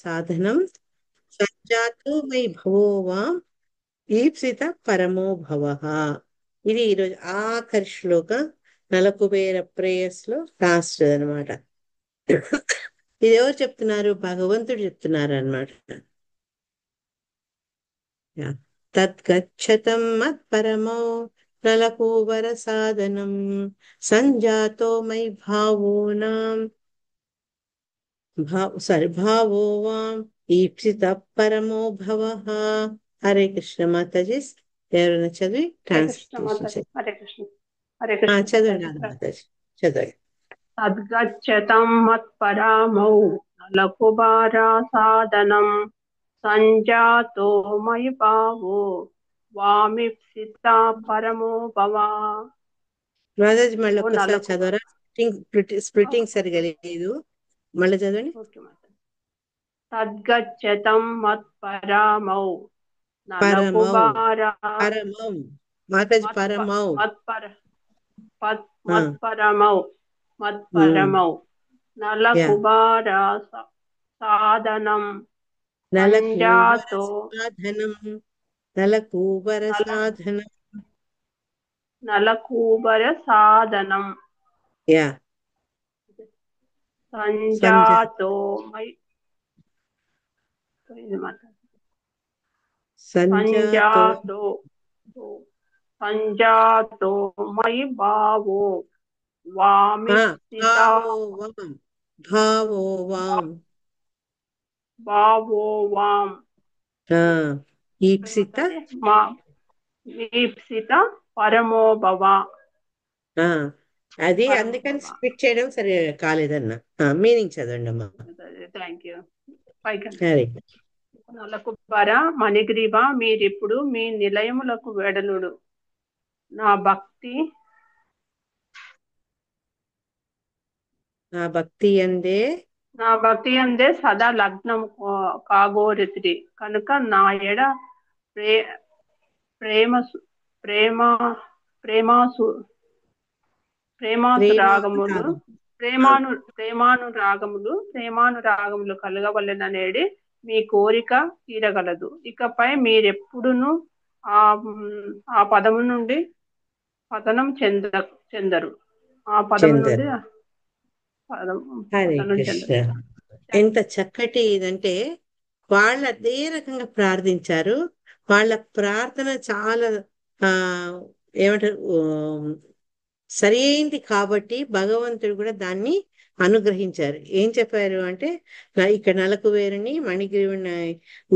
సాధనం సంజాతో మై భవో వాం ఈప్సిత పరమో భవః. ఇది ఈరోజు ఆఖరి శ్లోక నలకుబేర ప్రేయస్ లో లాస్ట్ అనమాట. ఇది ఎవరు చెప్తున్నారు? భగవంతుడు చెప్తున్నారు అనమాట. తద్గచ్చతం మత్పరమో నలకూబర సాధనం సంజాతో మై భావోనాం భావో వాం ఈప్సిత పరమో భవః. హరే కృష్ణ మాతాజీ. ఎవరైనా చదివి హరే కృష్ణ ట్రాన్స్లేషన్ మాతాజీ. చేయండి. హరే కృష్ణ. హరే కృష్ణ చదవండి మాతాజీ. మాతాజీ, చదవండి. తద్గచ్చతం మత్పరామౌ నలకుబారా సాధనం సంజాతో మయి భావో వామిప్సిత పరమో భవ. మాతాజీ మళ్ళీ ఓ ఒక్కసారి నలకుబార. చదవరా? స్ప్లిట్టింగ్ సరిగా లేదు, మళ్ళీ చదవండి. ఓకే మాతాజీ. తద్గచ్చతం మత్పరామౌ పరమౌ, నలకుబారా పరమం, మాతాజీ మత్ప పరమౌ. మత్పర ఆ, మత్పరమౌ ఉమ్, మత్పరమౌ యా. నలకుబార సాధనం నలకూబర సంజాతో సాధనం, నలకూబర నల సాధనం. నలకూబర సాధనం యా. సంజ సంజాతో మై ఇది మాట సంజాతో. సంజాతో సంజాతో మై భావో వామిప్సిత భావో వాం, భావో వాం. భావో వాం ఆ, ఈప్సిత. మా వీప్సిత పరమో భవ. ఆ, అది పరమో అందుకని భవ. స్ప్లిట్ చేయడం సరే కాలేదన్న. మీనింగ్ చదవండి అమ్మా. Thank you. పైకి సరే. నలకుబర మణిగ్రీవ మీరిప్పుడు మీ నిలయములకు వెడలుడు. నా భక్తి నా భక్తి అందే నా భక్తి అందే సదా లగ్నము కాగోరితిరి కనుక నా ఎడ ప్రే ప్రేమ ప్రేమ ప్రేమాసు ప్రేమాసు రాగములు ప్రేమానురాగం. ఆ, ప్రేమానురాగములు కలగవలెననేది మీ కోరిక తీరగలదు. ఇకపై మీరెప్పుడును ఆ ఆ పదము నుండి పతనం చెందరు. ఆ పదము నుండి చందర్. హరే పతనం కృష్ణ. చెందరు. ఎంత చక్కటి ఇదంటే వాళ్ళు అదే రకంగా ప్రార్థించారు. వాళ్ళ ప్రార్థన చాలా ఆ ఏమంటారు, సరి అయింది కాబట్టి భగవంతుడు కూడా దాన్ని అనుగ్రహించారు. ఏం చెప్పారు అంటే, ఇక్కడ నలకు వేరుని మణిగిరిని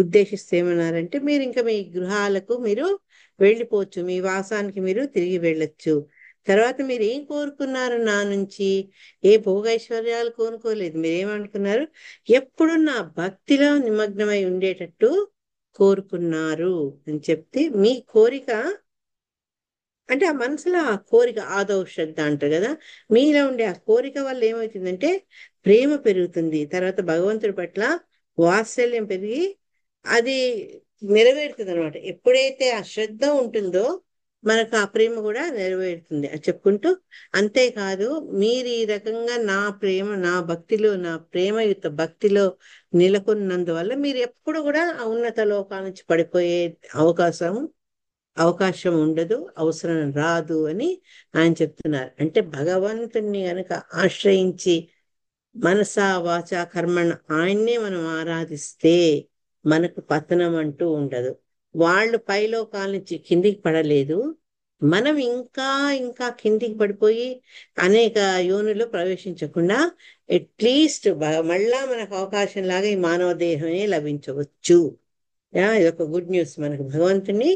ఉద్దేశిస్తే ఏమన్నారంటే, మీరు ఇంకా మీ గృహాలకు మీరు వెళ్ళిపోవచ్చు, మీ వాసానికి మీరు తిరిగి వెళ్ళొచ్చు. తర్వాత మీరు ఏం కోరుకున్నారు నా నుంచి? ఏ భోగైశ్వర్యాలు కోరుకోలేదు. మీరేమనుకున్నారు? ఎప్పుడు నా భక్తిలో నిమగ్నమై ఉండేటట్టు కోరుకున్నారు అని చెప్తే, మీ కోరిక అంటే ఆ మనసులో ఆ కోరిక ఆదౌ శ్రద్ధ అంటారు కదా, మీలో ఉండే ఆ కోరిక వల్ల ఏమవుతుందంటే ప్రేమ పెరుగుతుంది. తర్వాత భగవంతుడి పట్ల వాత్సల్యం పెరిగి అది నెరవేరుతుంది అనమాట. ఎప్పుడైతే ఆ శ్రద్ధ ఉంటుందో మనకు ఆ ప్రేమ కూడా నెరవేరుతుంది అని చెప్పుకుంటూ, అంతేకాదు మీరు ఈ రకంగా నా ప్రేమ, నా భక్తిలో, నా ప్రేమయుత భక్తిలో నెలకొన్నందువల్ల మీరు ఎప్పుడు కూడా ఆ ఉన్నత లోకాల నుంచి పడిపోయే అవకాశం అవకాశం ఉండదు, అవసరం రాదు అని ఆయన చెప్తున్నారు. అంటే భగవంతుణ్ణి గనక ఆశ్రయించి మనసా వాచ కర్మణ ఆయన్నే మనం ఆరాధిస్తే మనకు పతనం అంటూ ఉండదు. వాళ్ళు పైలోకాల నుంచి కిందికి పడలేదు, మనం ఇంకా ఇంకా కిందికి పడిపోయి అనేక యోనులు ప్రవేశించకుండా అట్లీస్ట్ మళ్ళా మనకు అవకాశం లాగా ఈ మానవ దేహమే లభించవచ్చు. ఇది ఒక గుడ్ న్యూస్. మనకు భగవంతుని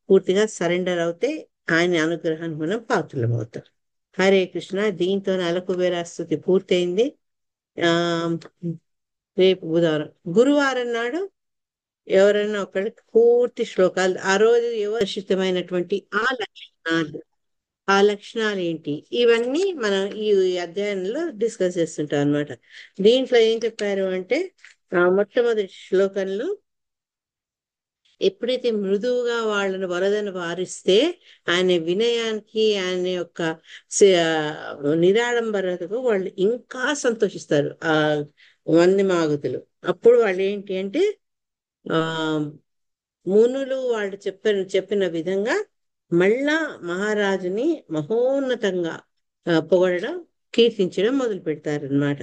పూర్తిగా సరెండర్ అవుతే ఆయన అనుగ్రహానికి మనం పాత్రలం అవుతాం. హరే కృష్ణ. దీంతో అలకుబేర స్తుతి పూర్తయింది. ఆ రేపు బుధవారం, గురువారం నాడు ఎవరైనా ఒకళ్ళకి పూర్తి శ్లోకాలు, ఆ రోజు వివరితమైనటువంటి ఆ లక్షణాలు ఏంటి, ఇవన్నీ మనం ఈ అధ్యాయంలో డిస్కస్ చేస్తుంటాం అనమాట. దీంట్లో ఏం చెప్పారు అంటే, మొట్టమొదటి శ్లోకంలో ఎప్పుడైతే మృదువుగా వాళ్ళని వరదను వారిస్తే ఆయన వినయానికి, ఆయన యొక్క నిరాడంబరతకు వాళ్ళు ఇంకా సంతోషిస్తారు ఆ మంది మాగుతులు. అప్పుడు వాళ్ళు ఏంటి అంటే ఆ మునులు వాళ్ళు చెప్పిన విధంగా మళ్ళా మహారాజుని మహోన్నతంగా పొగడడం, కీర్తించడం మొదలు పెడతారనమాట.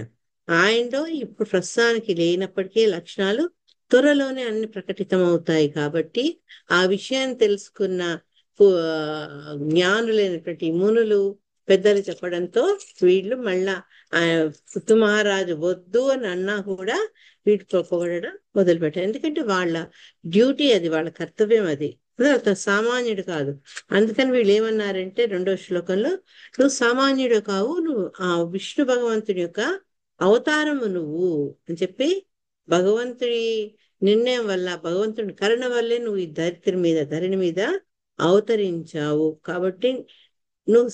ఆయనలో ఇప్పుడు ప్రస్తుతానికి లేనప్పటికీ లక్షణాలు త్వరలోనే అన్ని ప్రకటితమవుతాయి కాబట్టి ఆ విషయాన్ని తెలుసుకున్న జ్ఞానులైనటువంటి మునులు పెద్దలు చెప్పడంతో వీళ్ళు మళ్ళా ఆ పృథు మహారాజు వద్దు అని అన్నా కూడా వీటితో పొగడడం మొదలుపెట్టారు. ఎందుకంటే వాళ్ళ డ్యూటీ అది, వాళ్ళ కర్తవ్యం అది. అతను సామాన్యుడు కాదు. అందుకని వీళ్ళు ఏమన్నారంటే రెండో శ్లోకంలో, నువ్వు సామాన్యుడు కావు, నువ్వు ఆ విష్ణు భగవంతుడి యొక్క అవతారము నువ్వు అని చెప్పి, భగవంతుడి నిర్ణయం వల్ల, భగవంతుడి కరుణ వల్లే నువ్వు ఈ ధరణి మీద అవతరించావు. కాబట్టి నువ్వు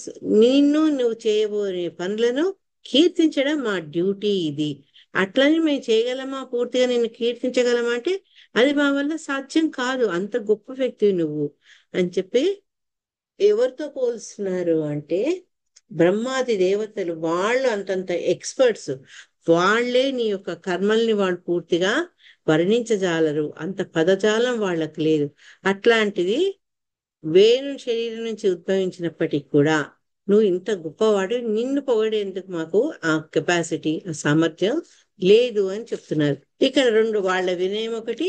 నువ్వు చేయబోయే పనులను కీర్తించడం మా డ్యూటీ ఇది. అట్లని మేము చేయగలమా, పూర్తిగా నిన్ను కీర్తించగలమా అంటే అది మా వల్ల సాధ్యం కాదు, అంత గొప్ప వ్యక్తివి నువ్వు అని చెప్పి. ఎవరితో పోల్స్తున్నారు అంటే బ్రహ్మాది దేవతలు, వాళ్ళు అంతంత ఎక్స్పర్ట్స్. వాళ్ళే నీ యొక్క కర్మల్ని వాళ్ళు పూర్తిగా వర్ణించజాలరు, అంత పదజాలం వాళ్ళకి లేదు. అట్లాంటిది వేణు శరీరం నుంచి ఉద్భవించినప్పటికీ కూడా నువ్వు ఇంత గొప్పవాడు, నిన్ను పొగడేందుకు మాకు ఆ కెపాసిటీ, ఆ సామర్థ్యం లేదు అని చెప్తున్నారు. ఇక్కడ రెండు, వాళ్ళ వినయం ఒకటి,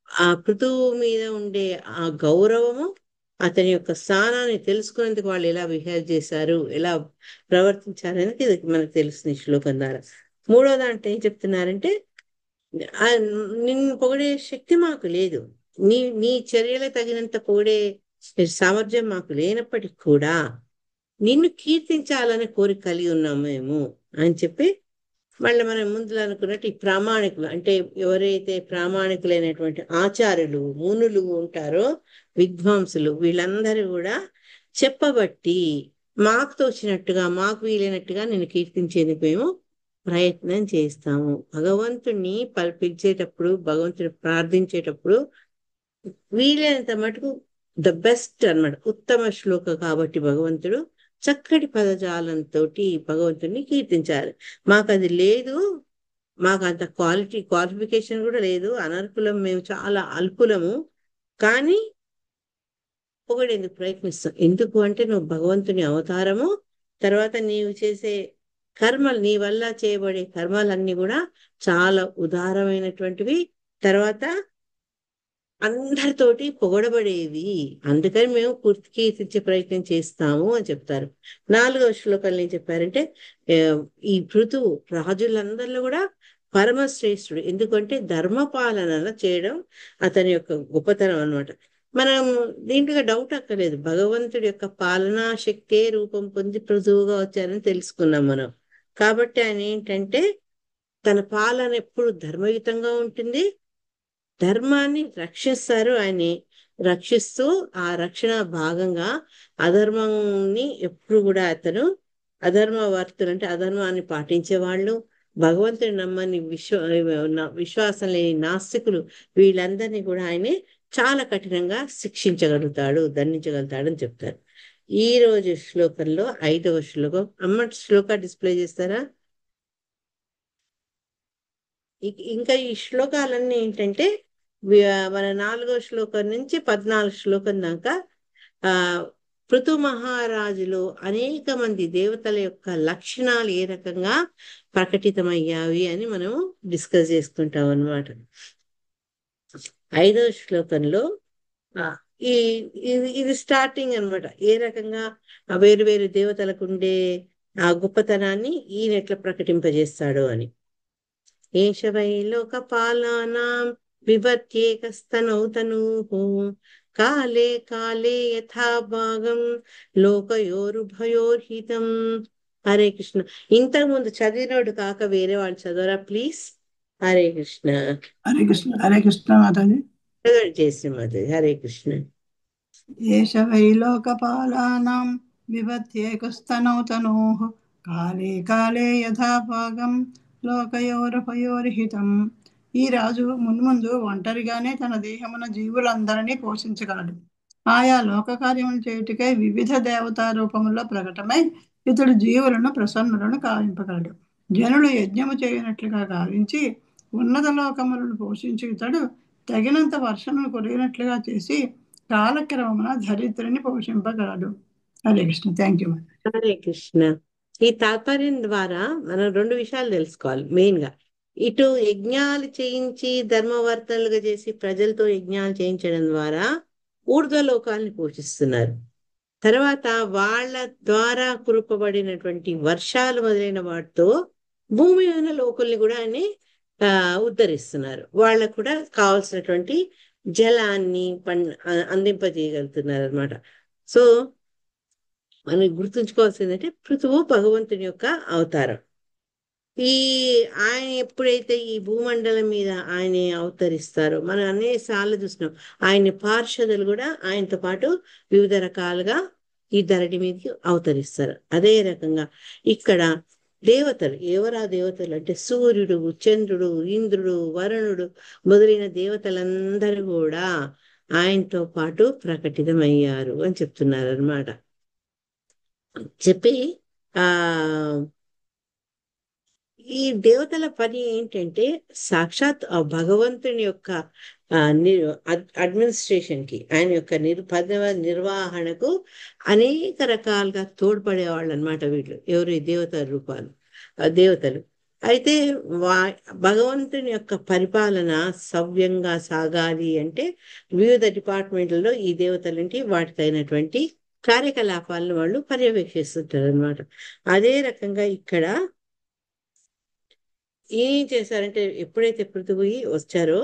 ఆ పృథువు మీద ఉండే ఆ గౌరవము, అతని యొక్క స్థానాన్ని తెలుసుకునేందుకు వాళ్ళు ఎలా బిహేవ్ చేశారు, ఎలా ప్రవర్తించారు అనేది ఇది మనకు తెలుస్తుంది ఈ శ్లోకం ద్వారా. మూడో దాంట్లో ఏం చెప్తున్నారంటే ఆ నిన్ను పొగిడే శక్తి మాకు లేదు, నీ నీ చర్యలకు తగినంత పొగిడే సామర్థ్యం మాకు లేనప్పటికీ కూడా నిన్ను కీర్తించాలనే కోరిక కలిగి ఉన్నాము మేము అని చెప్పి. మళ్ళీ మనం ముందులో అనుకున్నట్టు ఈ ప్రామాణికులు అంటే ఎవరైతే ప్రామాణికులైనటువంటి ఆచార్యులు మునులు ఉంటారో, విద్వాంసులు, వీళ్ళందరూ కూడా చెప్పబట్టి మాకు తోచినట్టుగా, మాకు వీలైనట్టుగా నేను కీర్తించేందుకు మేము ప్రయత్నం చేస్తాము. భగవంతుణ్ణి పిలిచేటప్పుడు, భగవంతుని ప్రార్థించేటప్పుడు వీలైనంత మటుకు ద బెస్ట్ అన్నమాట, ఉత్తమ శ్లోక కాబట్టి భగవంతుడు చక్కటి పదజాలంతో భగవంతుడిని కీర్తించాలి. మాకు అది లేదు, మాకు అంత క్వాలిఫికేషన్ కూడా లేదు, అనర్కులం, మేము చాలా అల్పులము. కానీ పొగడేందుకు ప్రయత్నిస్తాం. ఎందుకు అంటే నువ్వు భగవంతుని అవతారము, తర్వాత నీవు చేసే కర్మలు, నీ వల్ల చేయబడే కర్మలన్నీ కూడా చాలా ఉదారమైనటువంటివి, తర్వాత అందరితోటి పొగడబడేవి, అందుకని మేము పూర్తికి తెచ్చే ప్రయత్నం చేస్తాము అని చెప్తారు. నాలుగవ శ్లోకంలో ఏం చెప్పారంటే ఆ, ఈ పృథువు రాజులందరిలో కూడా పరమశ్రేష్ఠుడు, ఎందుకంటే ధర్మపాలన చేయడం అతని యొక్క గొప్పతనం అన్నమాట. మనం దీంట్లో డౌట్ అక్కర్లేదు, భగవంతుడి యొక్క పాలనా శక్తే రూపం పొంది పృథువుగా వచ్చారని తెలుసుకున్నాం మనం. కాబట్టి ఆయన ఏంటంటే తన పాలన ఎప్పుడు ధర్మయుతంగా ఉంటుంది, ధర్మాన్ని రక్షిస్తారు. ఆయన రక్షిస్తూ ఆ రక్షణ భాగంగా అధర్మాన్ని ఎప్పుడు కూడా అతను, అధర్మవర్తులు అంటే అధర్మాన్ని పాటించే వాళ్ళు, భగవంతుని నమ్మని విశ్వాసం లేని నాస్తికులు, వీళ్ళందరినీ కూడా ఆయన చాలా కఠినంగా శిక్షించగలుగుతాడు, దండించగలుగుతాడు అని చెప్తారు. ఈ రోజు శ్లోకంలో ఐదవ శ్లోకం, అమ్మ శ్లోక డిస్ప్లే చేస్తారా? ఇంకా ఈ శ్లోకాలన్నీ ఏంటంటే మన నాలుగో శ్లోకం నుంచి 14 శ్లోకం దాకా ఆ పృథు మహారాజులో అనేక మంది దేవతల యొక్క లక్షణాలు ఏ రకంగా ప్రకటితమయ్యావి అని మనం డిస్కస్ చేసుకుంటాం అన్నమాట. ఐదవ శ్లోకంలో ఆ, ఈ ఇది స్టార్టింగ్ అన్నమాట, ఏ రకంగా ఆ వేరు వేరు దేవతలకు ఉండే ఆ గొప్పతనాన్ని ఈయన ఎట్లా ప్రకటింపజేస్తాడు అని. ఏష వై లోకపాలానాం బిభర్త్యేకస్తనౌ తనూః కాలే కాలే యథా భాగం లోకయోరుభయోర్హితం. హరే కృష్ణ. ఇంతకు ముందు చదివినోడు కాక వేరే వాళ్ళు చదవరా ప్లీజ్? హరే కృష్ణ. హరే కృష్ణ. హరే కృష్ణ మాతాజీ. చేసి మాతాజీ. హరే కృష్ణ. ఏష వై లోకపాలానాం విభత్యేకస్తనౌ తనూః కాలే కాలే యథా భాగం లోకయోరుభయోర్హితం. ఈ రాజు మున్ముందు ఒంటరిగానే తన దేహమున జీవులందరినీ పోషించగలడు. ఆయా లోక కార్యములు చేయుటకై వివిధ దేవతా రూపముల్లో ప్రకటమై ఇతడు జీవులను ప్రసన్నులను కావింపగలడు. జనులు యజ్ఞము చేయనట్లుగా గావించి ఉన్నత లోకములను పోషించి ఇతడు తగినంత వర్షమును కురిగినట్లుగా చేసి కాలక్రమమున ధరిత్రిని పోషింపగలడు. హరే కృష్ణ. Thank you. హరే కృష్ణ. ఈ తాత్పర్యం ద్వారా మనం రెండు విషయాలు తెలుసుకోవాలి. మెయిన్ గా ఇటు యజ్ఞాలు చేయించి ధర్మవర్తనలుగా చేసి ప్రజలతో యజ్ఞాలు చేయించడం ద్వారా ఊర్ధ్వ లోకాలను పోషిస్తున్నారు. తర్వాత వాళ్ళ ద్వారా కురపబడినటువంటి వర్షాలు మొదలైన వాటితో భూమి మీద లోకుల్ని కూడా ఆయన ఉద్ధరిస్తున్నారు. వాళ్ళకు కూడా కావాల్సినటువంటి జలాన్ని అందింపజేయగలుగుతున్నారు అనమాట. సో మనం గుర్తుంచుకోవాల్సిందంటే పృథువు భగవంతుని యొక్క అవతారం. ఈ ఆయన ఎప్పుడైతే ఈ భూమండలం మీద ఆయన అవతరిస్తారో మనం అనేకసార్లు చూస్తున్నాం. ఆయన పార్షదులు కూడా ఆయనతో పాటు వివిధ రకాలుగా ఈ ధరణి మీదకి అవతరిస్తారు. అదే రకంగా ఇక్కడ దేవతలు, ఎవరా దేవతలు అంటే సూర్యుడు, చంద్రుడు, ఇంద్రుడు, వరుణుడు మొదలైన దేవతలందరూ కూడా ఆయనతో పాటు ప్రకటితమయ్యారు అని చెప్తున్నారు అనమాట. చెప్పి ఆ ఈ దేవతల పని ఏంటంటే సాక్షాత్ ఆ భగవంతుని యొక్క అడ్మినిస్ట్రేషన్ కి, ఆయన యొక్క పదవ నిర్వహణకు అనేక రకాలుగా తోడ్పడేవాళ్ళు అనమాట వీళ్ళు. ఎవరు? ఈ దేవత రూపాలు, దేవతలు. అయితే భగవంతుని యొక్క పరిపాలన సవ్యంగా సాగాలి అంటే వివిధ డిపార్ట్మెంట్లలో ఈ దేవతలంటి వాటికి అయినటువంటి కార్యకలాపాలను వాళ్ళు పర్యవేక్షిస్తుంటారు అనమాట. అదే రకంగా ఇక్కడ ఏం చేశారంటే ఎప్పుడైతే పృథువు వచ్చారో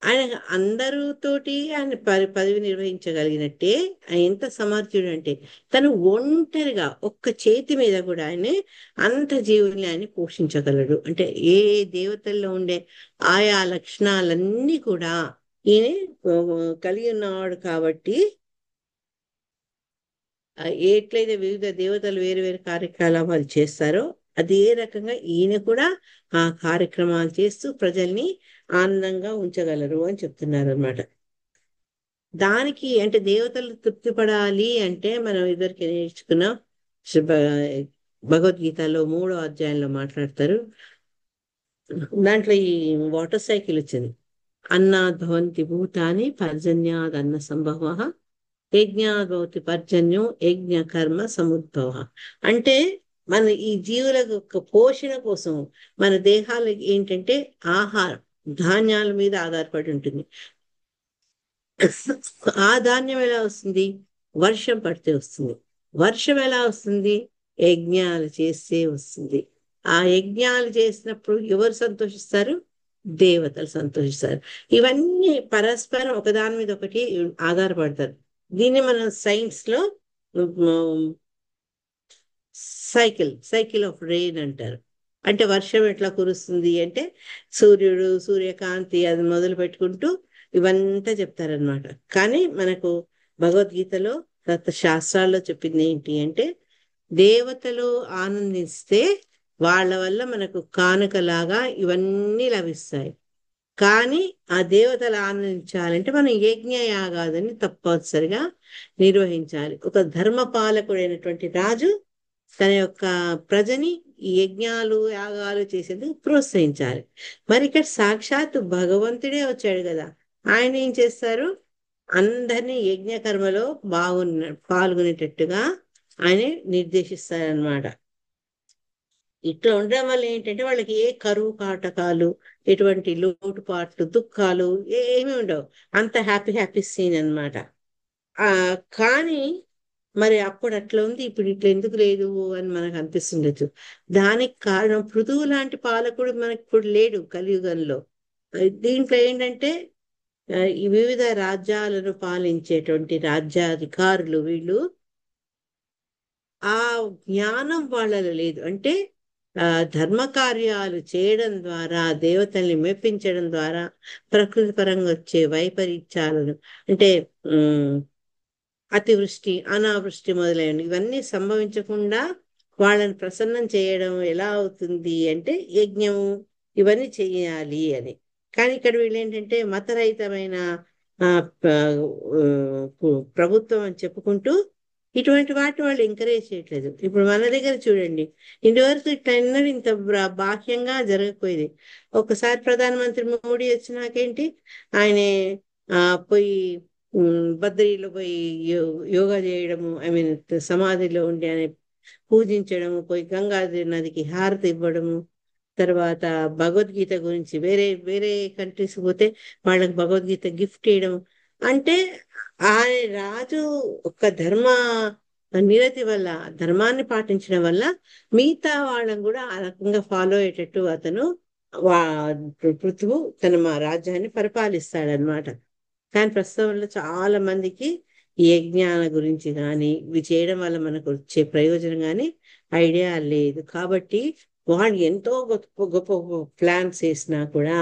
ఆయన అందరితోటి ఆయన పదవి నిర్వహించగలిగినట్టే. ఆయన ఎంత సమర్థుడు అంటే తను ఒంటరిగా ఒక్క చేతి మీద కూడా ఆయన అంత జీవుల్ని ఆయన పోషించగలడు. అంటే ఏ దేవతల్లో ఉండే ఆయా లక్షణాలన్నీ కూడా ఈయన కలిగి ఉన్నవాడు. కాబట్టి ఎట్లయితే వివిధ దేవతలు వేరు వేరు కార్యకలాపాలు చేస్తారో అదే రకంగా ఈయన కూడా ఆ కార్యక్రమాలు చేస్తూ ప్రజల్ని ఆనందంగా ఉంచగలరు అని చెప్తున్నారు అనమాట. దానికి అంటే దేవతలు తృప్తి పడాలి అంటే మనం ఇద్దరికి నేర్చుకున్న భగవద్గీతలో 3వ అధ్యాయంలో మాట్లాడతారు. దాంట్లో ఈ వాటర్ సైకిల్ వచ్చింది. అన్నాద్భవంతి భూతాని పర్జన్యాద్ అన్న సంభవ యజ్ఞాద్భవతి పర్జన్యం యజ్ఞ కర్మ సముద్భవ. అంటే మన ఈ జీవుల యొక్క పోషణ కోసం మన దేహాలకి ఏంటంటే ఆహారం, ధాన్యాల మీద ఆధారపడి ఉంటుంది. ఆ ధాన్యం ఎలా వస్తుంది? వర్షం పడితే వస్తుంది. వర్షం ఎలా వస్తుంది? యజ్ఞాలు చేస్తే వస్తుంది. ఆ యజ్ఞాలు చేసినప్పుడు ఎవరు సంతోషిస్తారు? దేవతలు సంతోషిస్తారు. ఇవన్నీ పరస్పరం ఒకదాని మీద ఒకటి ఆధారపడతారు. దీన్ని మనం సైన్స్ లో సైకిల్ ఆఫ్ రెయిన్ అంటారు. అంటే వర్షం ఎట్లా కురుస్తుంది అంటే సూర్యుడు, సూర్యకాంతి అది మొదలు పెట్టుకుంటూ ఇవంతా చెప్తారనమాట. కానీ మనకు భగవద్గీతలో శాస్త్రాల్లో చెప్పింది ఏంటి అంటే దేవతలు ఆనందిస్తే వాళ్ళ వల్ల మనకు కానుకలాగా ఇవన్నీ లభిస్తాయి. కానీ ఆ దేవతలు ఆనందించాలంటే మనం యజ్ఞయాగాదని తప్పనిసరిగా నిర్వహించాలి. ఒక ధర్మపాలకుడైనటువంటి రాజు తన యొక్క ప్రజని ఈ యజ్ఞాలు యాగాలు చేసేందుకు ప్రోత్సహించాలి. మరి ఇక్కడ సాక్షాత్ భగవంతుడే వచ్చాడు కదా, ఆయన ఏం చేస్తారు? అందరినీ యజ్ఞ కర్మలో పాల్గొనేటట్టుగా ఆయన నిర్దేశిస్తారనమాట. ఇట్లా ఉండడం వల్ల ఏంటంటే వాళ్ళకి ఏ కరువు కాటకాలు, ఎటువంటి లోటుపాట్లు, దుఃఖాలు ఏమీ ఉండవు. అంత హ్యాపీ సీన్ అనమాట. కానీ మరి అప్పుడు అట్లా ఉంది, ఇప్పుడు ఇట్లా ఎందుకు లేదు అని మనకు అనిపిస్తుండొచ్చు. దానికి కారణం పృథువు లాంటి పాలకుడు మనకి ఇప్పుడు లేడు కలియుగంలో. దీంట్లో ఏంటంటే ఈ వివిధ రాజ్యాలను పాలించేటువంటి రాజ్యాధికారులు వీళ్ళు ఆ జ్ఞానం వాళ్ళలో లేదు. అంటే ధర్మ కార్యాలు చేయడం ద్వారా, దేవతల్ని మెప్పించడం ద్వారా ప్రకృతి పరంగా వచ్చే వైపరీత్యాలను అంటే అతివృష్టి, అనావృష్టి మొదలైనవి ఇవన్నీ సంభవించకుండా వాళ్ళని ప్రసన్నం చేయడం ఎలా అవుతుంది అంటే యజ్ఞము ఇవన్నీ చేయాలి అని. కానీ ఇక్కడ వీళ్ళు ఏంటంటే మతరహితమైన ప్రభుత్వం అని చెప్పుకుంటూ ఇటువంటి వాటిని వాళ్ళు ఎంకరేజ్ చేయట్లేదు. ఇప్పుడు మన దగ్గర చూడండి, ఇంతవరకు ఇట్లా ఎన్నడూ ఇంత బాహ్యంగా జరగకపోయేది. ఒకసారి ప్రధానమంత్రి మోడీ వచ్చినాకేంటి, ఆయనే పోయి బద్రీలో పోయి యోగా చేయడము, ఐ మీన్ సమాధిలో ఉండి ఆయన పూజించడము, పోయి గంగాధరి నదికి హారతి ఇవ్వడము, తర్వాత భగవద్గీత గురించి వేరే వేరే కంట్రీస్ పోతే వాళ్ళకి భగవద్గీత గిఫ్ట్ చేయడం. అంటే ఆయన రాజు ఒక నిరతి వల్ల, ధర్మాన్ని పాటించడం వల్ల మిగతా వాళ్ళని కూడా ఆ రకంగా ఫాలో అయ్యేటట్టు అతను వా పృథువు మా రాజ్యాన్ని పరిపాలిస్తాడనమాట. కానీ ప్రస్తుతంలో చాలా మందికి ఈ యజ్ఞాల గురించి కానీ ఇవి చేయడం వల్ల మనకు వచ్చే ప్రయోజనం కానీ ఐడియా లేదు. కాబట్టి వాళ్ళు ఎంతో గొప్ప గొప్ప ప్లాన్స్ వేసినా కూడా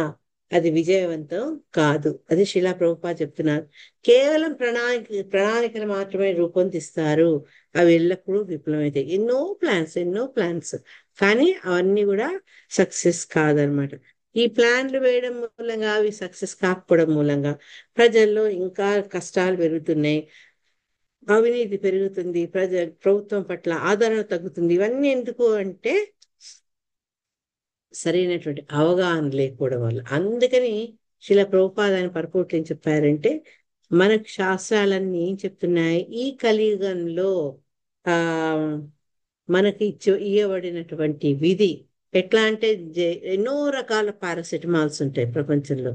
అది విజయవంతం కాదు. అది శిలా ప్రభుపాద చెప్తున్నారు. కేవలం ప్రణాళికలు మాత్రమే రూపొందిస్తారు, అవి ఎల్లప్పుడూ విఫలమవుతాయి. ఎన్నో ప్లాన్స్ కానీ అవన్నీ కూడా సక్సెస్ కాదనమాట. ఈ ప్లాన్లు వేయడం మూలంగా అవి సక్సెస్ కాకపోవడం మూలంగా ప్రజల్లో ఇంకా కష్టాలు పెరుగుతున్నాయి, అవినీతి పెరుగుతుంది, ప్రభుత్వం పట్ల ఆదరణ తగ్గుతుంది. ఇవన్నీ ఎందుకు అంటే సరైనటువంటి అవగాహన లేకపోవడం వల్ల. అందుకని శిల ప్రభుపాదాన్ని పరపోట్లు ఏం చెప్పారంటే, మనకు శాస్త్రాలన్నీ ఏం చెప్తున్నాయి, ఈ కలియుగంలో ఆ మనకి ఇవ్వబడినటువంటి విధి ఎట్లా అంటే, ఎన్నో రకాల పారాసెటమాల్స్ ఉంటాయి ప్రపంచంలో,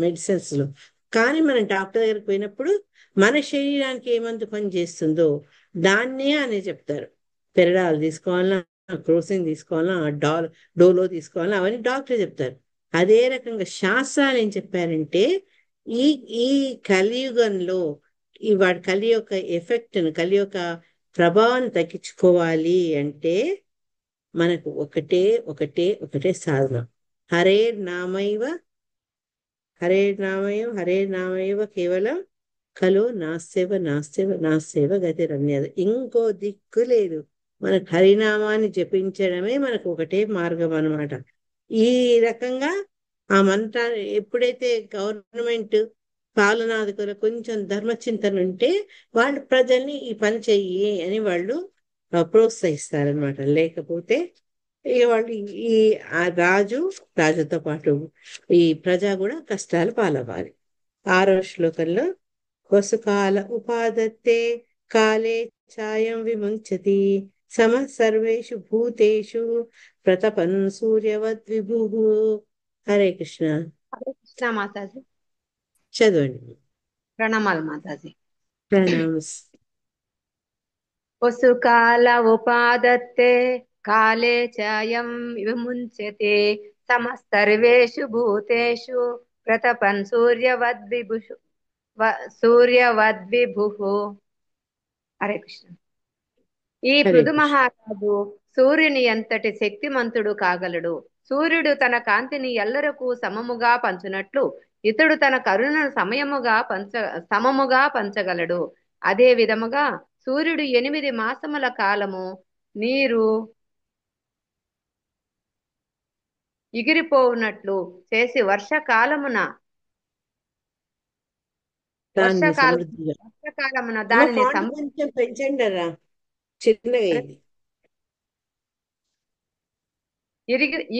మెడిసిన్స్ లో. కానీ మనం డాక్టర్ దగ్గరికి పోయినప్పుడు మన శరీరానికి ఏమంత పని చేస్తుందో దాన్నే అనే చెప్తారు. పెరడాలు తీసుకోవాలన్నా, క్రోసిన్ తీసుకోవాలన్నా, డోలో తీసుకోవాలన్నా అవన్నీ డాక్టర్ చెప్తారు. అదే రకంగా శాస్త్రాలు ఏం చెప్పారంటే, ఈ ఈ కలియుగంలో వాడి కలి యొక్క ఎఫెక్ట్ను, కలి యొక్క ప్రభావాన్ని తగ్గించుకోవాలి అంటే మనకు ఒకటే ఒకటే ఒకటే సాధన. హరే నామైవ హరే నామైవ కేవలం కలో నాస్సేవ గతిరన్యద. ఇంకో దిక్కు లేదు. మనకు హరినామాన్ని జపించడమే మనకు ఒకటే మార్గం అన్నమాట. ఈ రకంగా ఆ మంత్రాన్ని ఎప్పుడైతే గవర్నమెంట్ పాలనాధికారులు కొంచెం ధర్మచింతన ఉంటే వాళ్ళు ప్రజల్ని ఈ పని చెయ్యి అని వాళ్ళు ప్రోత్సహిస్తారనమాట. లేకపోతే ఇక వాళ్ళు ఈ రాజుతో పాటు ఈ ప్రజ కూడా కష్టాలు పాలవ్వాలి. 6వ శ్లోకంలో వసుకాల ఉపాదత్తే కాలే ఛాయం విముంచతి సర్వేషు భూతేషు ప్రతపన్ సూర్యవద్ విభు. హరే కృష్ణ. హరే కృష్ణ మాతాజీ. చదవండి. ప్రణామాలు మాతాజీ. ప్రణామస్. వసుకాల ఉపాదత్తే కాలే చాయం విముంచతే సమస్తర్వేషు భూతేషు ప్రతపన్ సూర్యవద్విభు. హరే కృష్ణ. ఈ పృథు మహారాజు సూర్యుని ఎంతటి శక్తిమంతుడు కాగలడు. సూర్యుడు తన కాంతిని ఎల్లరకు సమముగా పంచునట్లు ఇతడు తన కరుణను సమముగా పంచగలడు. అదే విధముగా సూర్యుడు 8 మాసముల కాలము నీరు ఎగిరిపోవునట్లు చేసి వర్షకాలమున దానిని పెంచండి రా, చిన్నగా అయింది.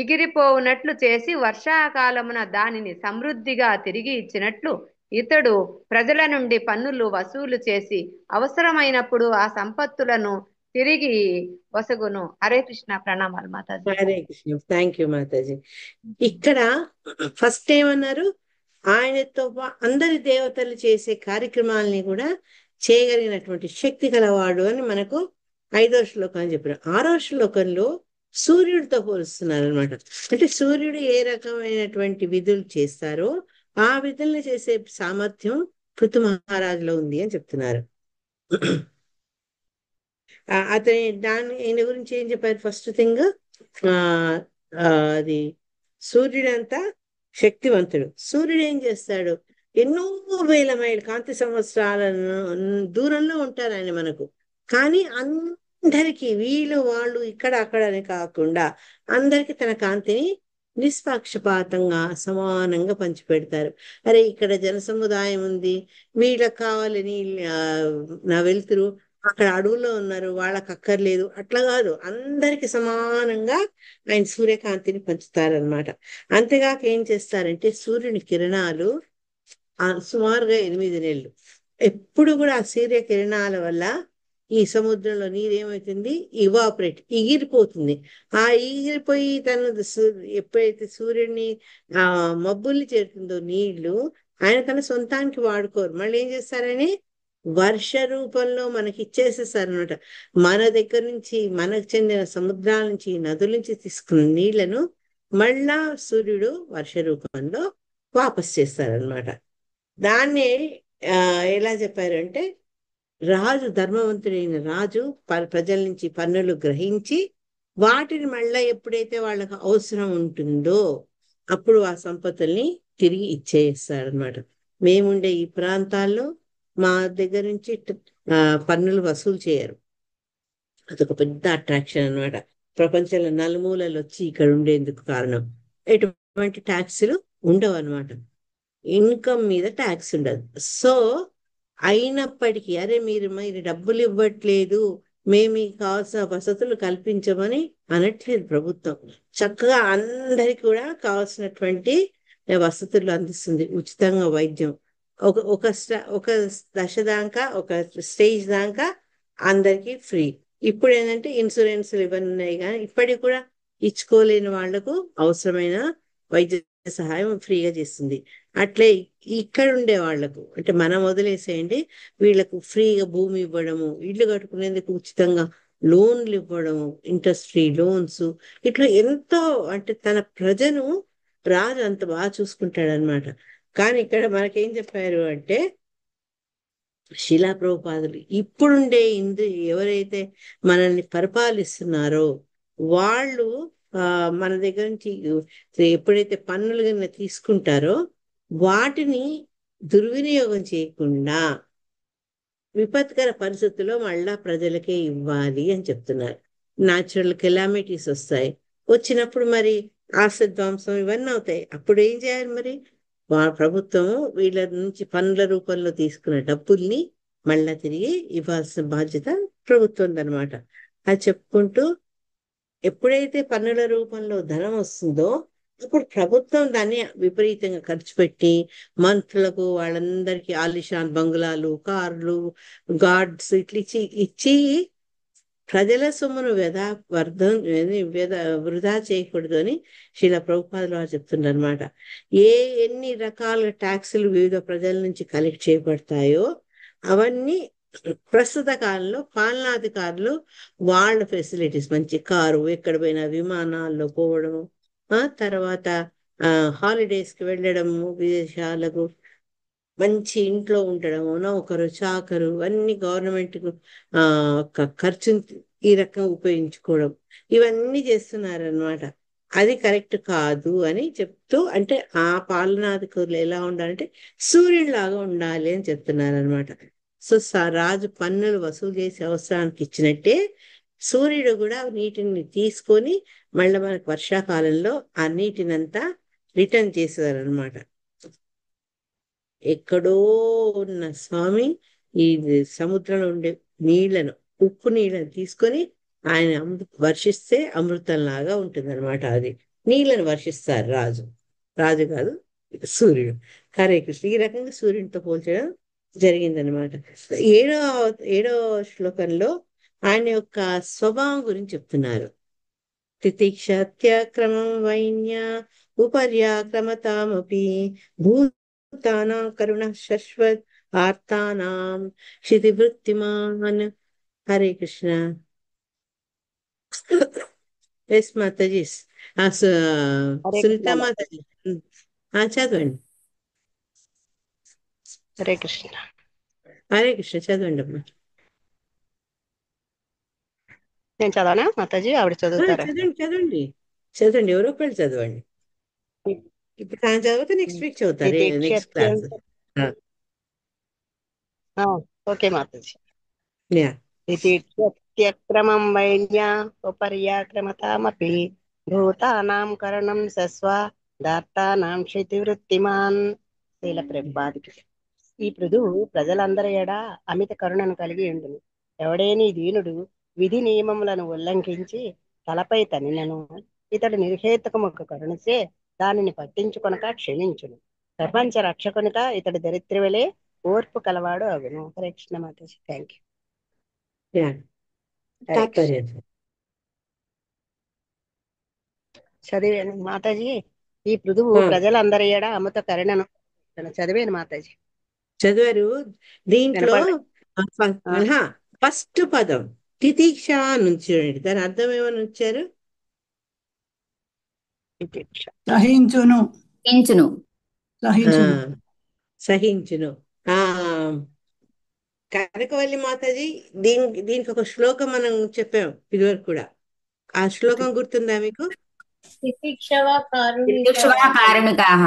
ఎగిరిపోవునట్లు చేసి వర్షాకాలమున దానిని సమృద్ధిగా తిరిగి ఇచ్చినట్లు ఇతడు ప్రజల నుండి పన్నులు వసూలు చేసి అవసరమైనప్పుడు ఆ సంపత్తులను తిరిగి వసగును. హరే కృష్ణ. ప్రణామాలు మాతాజీ. హరే కృష్ణ. Thank you Mataji. ఇక్కడ ఫస్ట్ ఏమన్నారు, ఆయనతో అందరి దేవతలు చేసే కార్యక్రమాలని కూడా చేయగలిగినటువంటి శక్తి గలవాడు అని మనకు 5వ శ్లోకం చెప్పారు. 6వ శ్లోకంలో సూర్యుడితో పోలుస్తున్నారు అనమాట. అంటే సూర్యుడు ఏ రకమైనటువంటి విధులు చేస్తారో ఆ విధుల్ని చేసే సామర్థ్యం పృథు మహారాజులో ఉంది అని చెప్తున్నారు. ఈయన గురించి ఏం చెప్పారు, ఫస్ట్ థింగ్ అది సూర్యుడంతా శక్తివంతుడు. సూర్యుడు ఏం చేస్తాడు, ఎన్నో వేల మైళ్ళు కాంతి సంవత్సరాల దూరంలో ఉంటారు ఆయన మనకు. కానీ అందరికీ వీళ్ళు వాళ్ళు ఇక్కడ అక్కడ అని కాకుండా అందరికి తన కాంతిని నిష్పక్షపాతంగా సమానంగా పంచిపెడతారు. అరే ఇక్కడ జన సముదాయం ఉంది, వీళ్ళకి కావాలని నా వెలుతురు అక్కడ అడవుల్లో ఉన్నారు వాళ్ళకి అక్కర్లేదు అట్లా కాదు, అందరికి సమానంగా ఆయన సూర్యకాంతిని పంచుతారనమాట. అంతేగాక ఏం చేస్తారంటే సూర్యుని కిరణాలు సుమారుగా 8 నెలలు ఎప్పుడు కూడా ఆ సూర్యకిరణాల వల్ల ఈ సముద్రంలో నీరు ఏమవుతుంది, ఇవాపరేట్ ఎగిరిపోతుంది. ఆ ఎగిరిపోయి ఎప్పుడైతే సూర్యుడిని ఆ మబ్బుల్ని చేరుతుందో నీళ్లు, ఆయన తన సొంతానికి వాడుకోరు. మళ్ళీ ఏం చేస్తారని వర్ష రూపంలో మనకి ఇచ్చేసేసారు అనమాట. మన దగ్గర నుంచి మనకు చెందిన సముద్రాల నుంచి నదుల నుంచి తీసుకున్న నీళ్లను మళ్ళా సూర్యుడు వర్ష రూపంలో వాపస్ చేస్తారనమాట. దాన్ని ఎలా చెప్పారంటే రాజు, ధర్మవంతుడైన రాజు ప్రజల నుంచి పన్నులు గ్రహించి వాటిని మళ్ళా ఎప్పుడైతే వాళ్ళకి అవసరం ఉంటుందో అప్పుడు ఆ సంపత్తుల్ని తిరిగి ఇచ్చేస్తారనమాట. మేముండే ఈ ప్రాంతాల్లో మా దగ్గర నుంచి పన్నులు వసూలు చేయరు. అదొక పెద్ద అట్రాక్షన్ అన్నమాట. ప్రపంచంలో నలుమూలలు వచ్చి ఇక్కడ ఉండేందుకు కారణం. ఎటువంటి ట్యాక్సులు ఉండవు అనమాట. ఇన్కమ్ మీద ట్యాక్స్ ఉండదు. సో అయినప్పటికీ అరే మీరు డబ్బులు ఇవ్వట్లేదు, మేము మీకు కావాల్సిన వసతులు కల్పించమని అనట్లేదు ప్రభుత్వం. చక్కగా అందరికి కూడా కావాల్సినటువంటి వసతులు అందిస్తుంది. ఉచితంగా వైద్యం ఒక దశ దాకా, ఒక స్టేజ్ దాకా అందరికీ ఫ్రీ. ఇప్పుడు ఏంటంటే ఇన్సూరెన్స్లు ఇవన్నీ ఉన్నాయి, కానీ ఇప్పటికి కూడా ఇచ్చుకోలేని వాళ్లకు అవసరమైన వైద్య సహాయం ఫ్రీగా చేస్తుంది. అట్లే ఇక్కడ ఉండే వాళ్లకు అంటే మనం వదిలేసేయండి, వీళ్లకు ఫ్రీగా భూమి ఇవ్వడము, ఇల్లు కట్టుకునేందుకు ఉచితంగా లోన్లు ఇవ్వడము, ఇంట్రెస్ట్ ఫ్రీ లోన్స్, ఇట్లా ఎంతో అంటే తన ప్రజను రాజు అంత బాగా చూసుకుంటాడు అనమాట. కానీ ఇక్కడ మనకేం చెప్పారు అంటే శిలా ప్రభుపాదులు ఇప్పుడుండే ఎవరైతే మనల్ని పరిపాలిస్తున్నారో వాళ్ళు మన దగ్గర నుంచి ఎప్పుడైతే పన్నులు కింద తీసుకుంటారో వాటిని దుర్వినియోగం చేయకుండా విపత్కర పరిస్థితుల్లో మళ్ళా ప్రజలకే ఇవ్వాలి అని చెప్తున్నారు. న్యాచురల్ కెలామిటీస్ వస్తాయి, వచ్చినప్పుడు మరి ఆస్తి ధ్వంసం ఇవన్నీ అవుతాయి. అప్పుడు ఏం చేయాలి మరి? ప్రభుత్వము వీళ్ళ నుంచి పన్నుల రూపంలో తీసుకున్న డబ్బుల్ని మళ్ళా తిరిగి ఇవ్వాల్సిన బాధ్యత ప్రభుత్వం అనమాట. అది చెప్పుకుంటూ ఎప్పుడైతే పన్నుల రూపంలో ధనం వస్తుందో అప్పుడు ప్రభుత్వం దాన్ని విపరీతంగా ఖర్చు పెట్టి మంత్రులకు వాళ్ళందరికీ ఆలిషాన్ బంగ్లాలు, కార్లు, గార్డ్స్ ఇట్లా ఇచ్చి ప్రజల సొమ్మును వృధా చేయకూడదు అని శిలా ప్రభుపాదులు వారు చెప్తున్నారు అనమాట. ఎన్ని రకాల ట్యాక్సులు వివిధ ప్రజల నుంచి కలెక్ట్ చేయబడతాయో అవన్నీ ప్రస్తుత కాలంలో పాలనాధికారులు వాళ్ళ ఫెసిలిటీస్, మంచి కారు, ఎక్కడ పోయినా విమానాల్లో పోవడము, తర్వాత హాలిడేస్కి వెళ్ళడము, విదేశాలకు మంచి ఇంట్లో ఉండడము, నౌకరు చాకరు అన్ని గవర్నమెంట్ ఖర్చుని ఈ రకంగా ఉపయోగించుకోవడం, ఇవన్నీ చేస్తున్నారనమాట. అది కరెక్ట్ కాదు అని చెప్తూ, అంటే ఆ పాలనాధికారులు ఎలా ఉండాలంటే సూర్యుడిలాగా ఉండాలి అని చెప్తున్నారనమాట. సో రాజు పన్నులు వసూలు చేసి అవసరానికి ఇచ్చినట్టే సూర్యుడు కూడా నీటిని తీసుకొని మళ్ళీ మనకు వర్షాకాలంలో ఆ నీటినంతా రిటర్న్ చేసేవారనమాట. ఎక్కడో ఉన్న స్వామి ఈ సముద్రంలో ఉండే నీళ్లను, ఉప్పు నీళ్ళని తీసుకొని ఆయన వర్షిస్తే అమృతంలాగా ఉంటుంది అనమాట. అది నీళ్ళని వర్షిస్తారు రాజు కాదు సూర్యుడు. హరే కృష్ణ. ఈ రకంగా సూర్యునితో పోల్చడం జరిగిందనమాట. ఏడో శ్లోకంలో ఆయన యొక్క స్వభావం గురించి చెప్తున్నారు. తితిక్ష త్యక్రమం వైన్య ఉపర్యాక్రమతామపి భూతానాం కరుణ శశ్వత్ ఆర్తానాం క్షితివృత్తిమాన్. హరే కృష్ణ. ఎస్ మాతాజీ. సునీత మాతాజీ చదవండి. హరే కృష్ణ. హరే కృష్ణ చదవండి అమ్మా. నేను చదవనా మాతాజీ? ఆవిడ చదువుతారా? చదవండి చదవండి, ఎవరో ఒకళ్ళు చదవండి. ఇప్పుడు ఆయన చదివితే నెక్స్ట్ వీక్ చదువుతారు, next class. Okay Mataji. Yeah. తితిక్షత్యక్రమం వైన్య ఉపర్యాక్రమతామపి భూతానాం కరణం సస్వ దార్తానాం క్షితివృత్తిమాన్. శీల ప్రభుపాదికి. ఈ పృథువు ప్రజలందరి ఎడ అమిత కరుణను కలిగి ఉండును. ఎవడేని దీనుడు విధి నియమములను ఉల్లంఘించి తలపై తనినను ఇతడు నిర్హేతుకముకు కరుణిసే దానిని పట్టించుకొనక క్షమించును. ప్రపంచ రక్షకునిక ఇతడు దరిద్రవలే ఓర్పు కలవాడు అగును. Hare Krishna Mataji. Thank you. Yeah, Hare Krishna. తాత్పర్యం. చదివాను మాతాజీ. ఈ పృథువు ఆ, ప్రజలందరి ఏడ అమృత కరుణను చదివాను మాతాజీ. చదివారు. దీంట్లో వినపడలే. ఫస్ట్ పదం తితిక్ష నుంచి దాని అర్థం ఏమని వచ్చారు? సహించును పెంచును. ఆ, సహించును. సహించును. ఆ కనకవల్లి మాతాజీ, దీనికి ఒక శ్లోకం మనం చెప్పాం ఇదివరకు కూడా. ఆ శ్లోకం గుర్తుందా మీకు? తితిక్షవా కారుణికాః.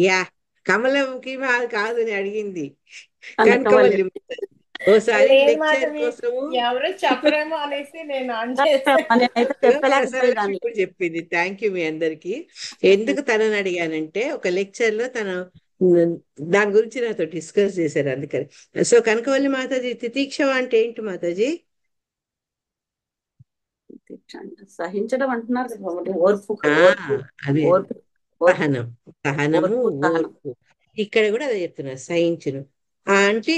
యా, కమలంకి మాది కాదు అని అడిగింది కనకవల్లి. కనకవల్లి మాతాజీ. ఓసారి లేదు లెక్చర్ మాధవి, కోసము ఎవరు చెప్పరేమో అనేసి నేను ఆన్ చేశాను. నేనైతే చెప్పలేకపోయేదాన్ని. రసలక్ష్మి కూడా చెప్పింది. థ్యాంక్ యూ మీ అందరికి. ఎందుకు తనని అడిగానంటే ఒక లెక్చర్ లో తను దాని గురించి నాతో డిస్కస్ చేశారు, అందుకని. సో కనకవల్లి మాతాజీ, తితిక్షవ అంటే ఏంటి మాతాజీ? సహించడం అంటున్నారు కదా బాబు. ఓర్పు ఆ ఓర్పు అదే ఓర్పు ఓర్పు సహనం, సహనము, ఓర్పు సహనం. ఓర్పు. ఇక్కడ కూడా అదే చెప్తున్నారు, సహించును. అంటే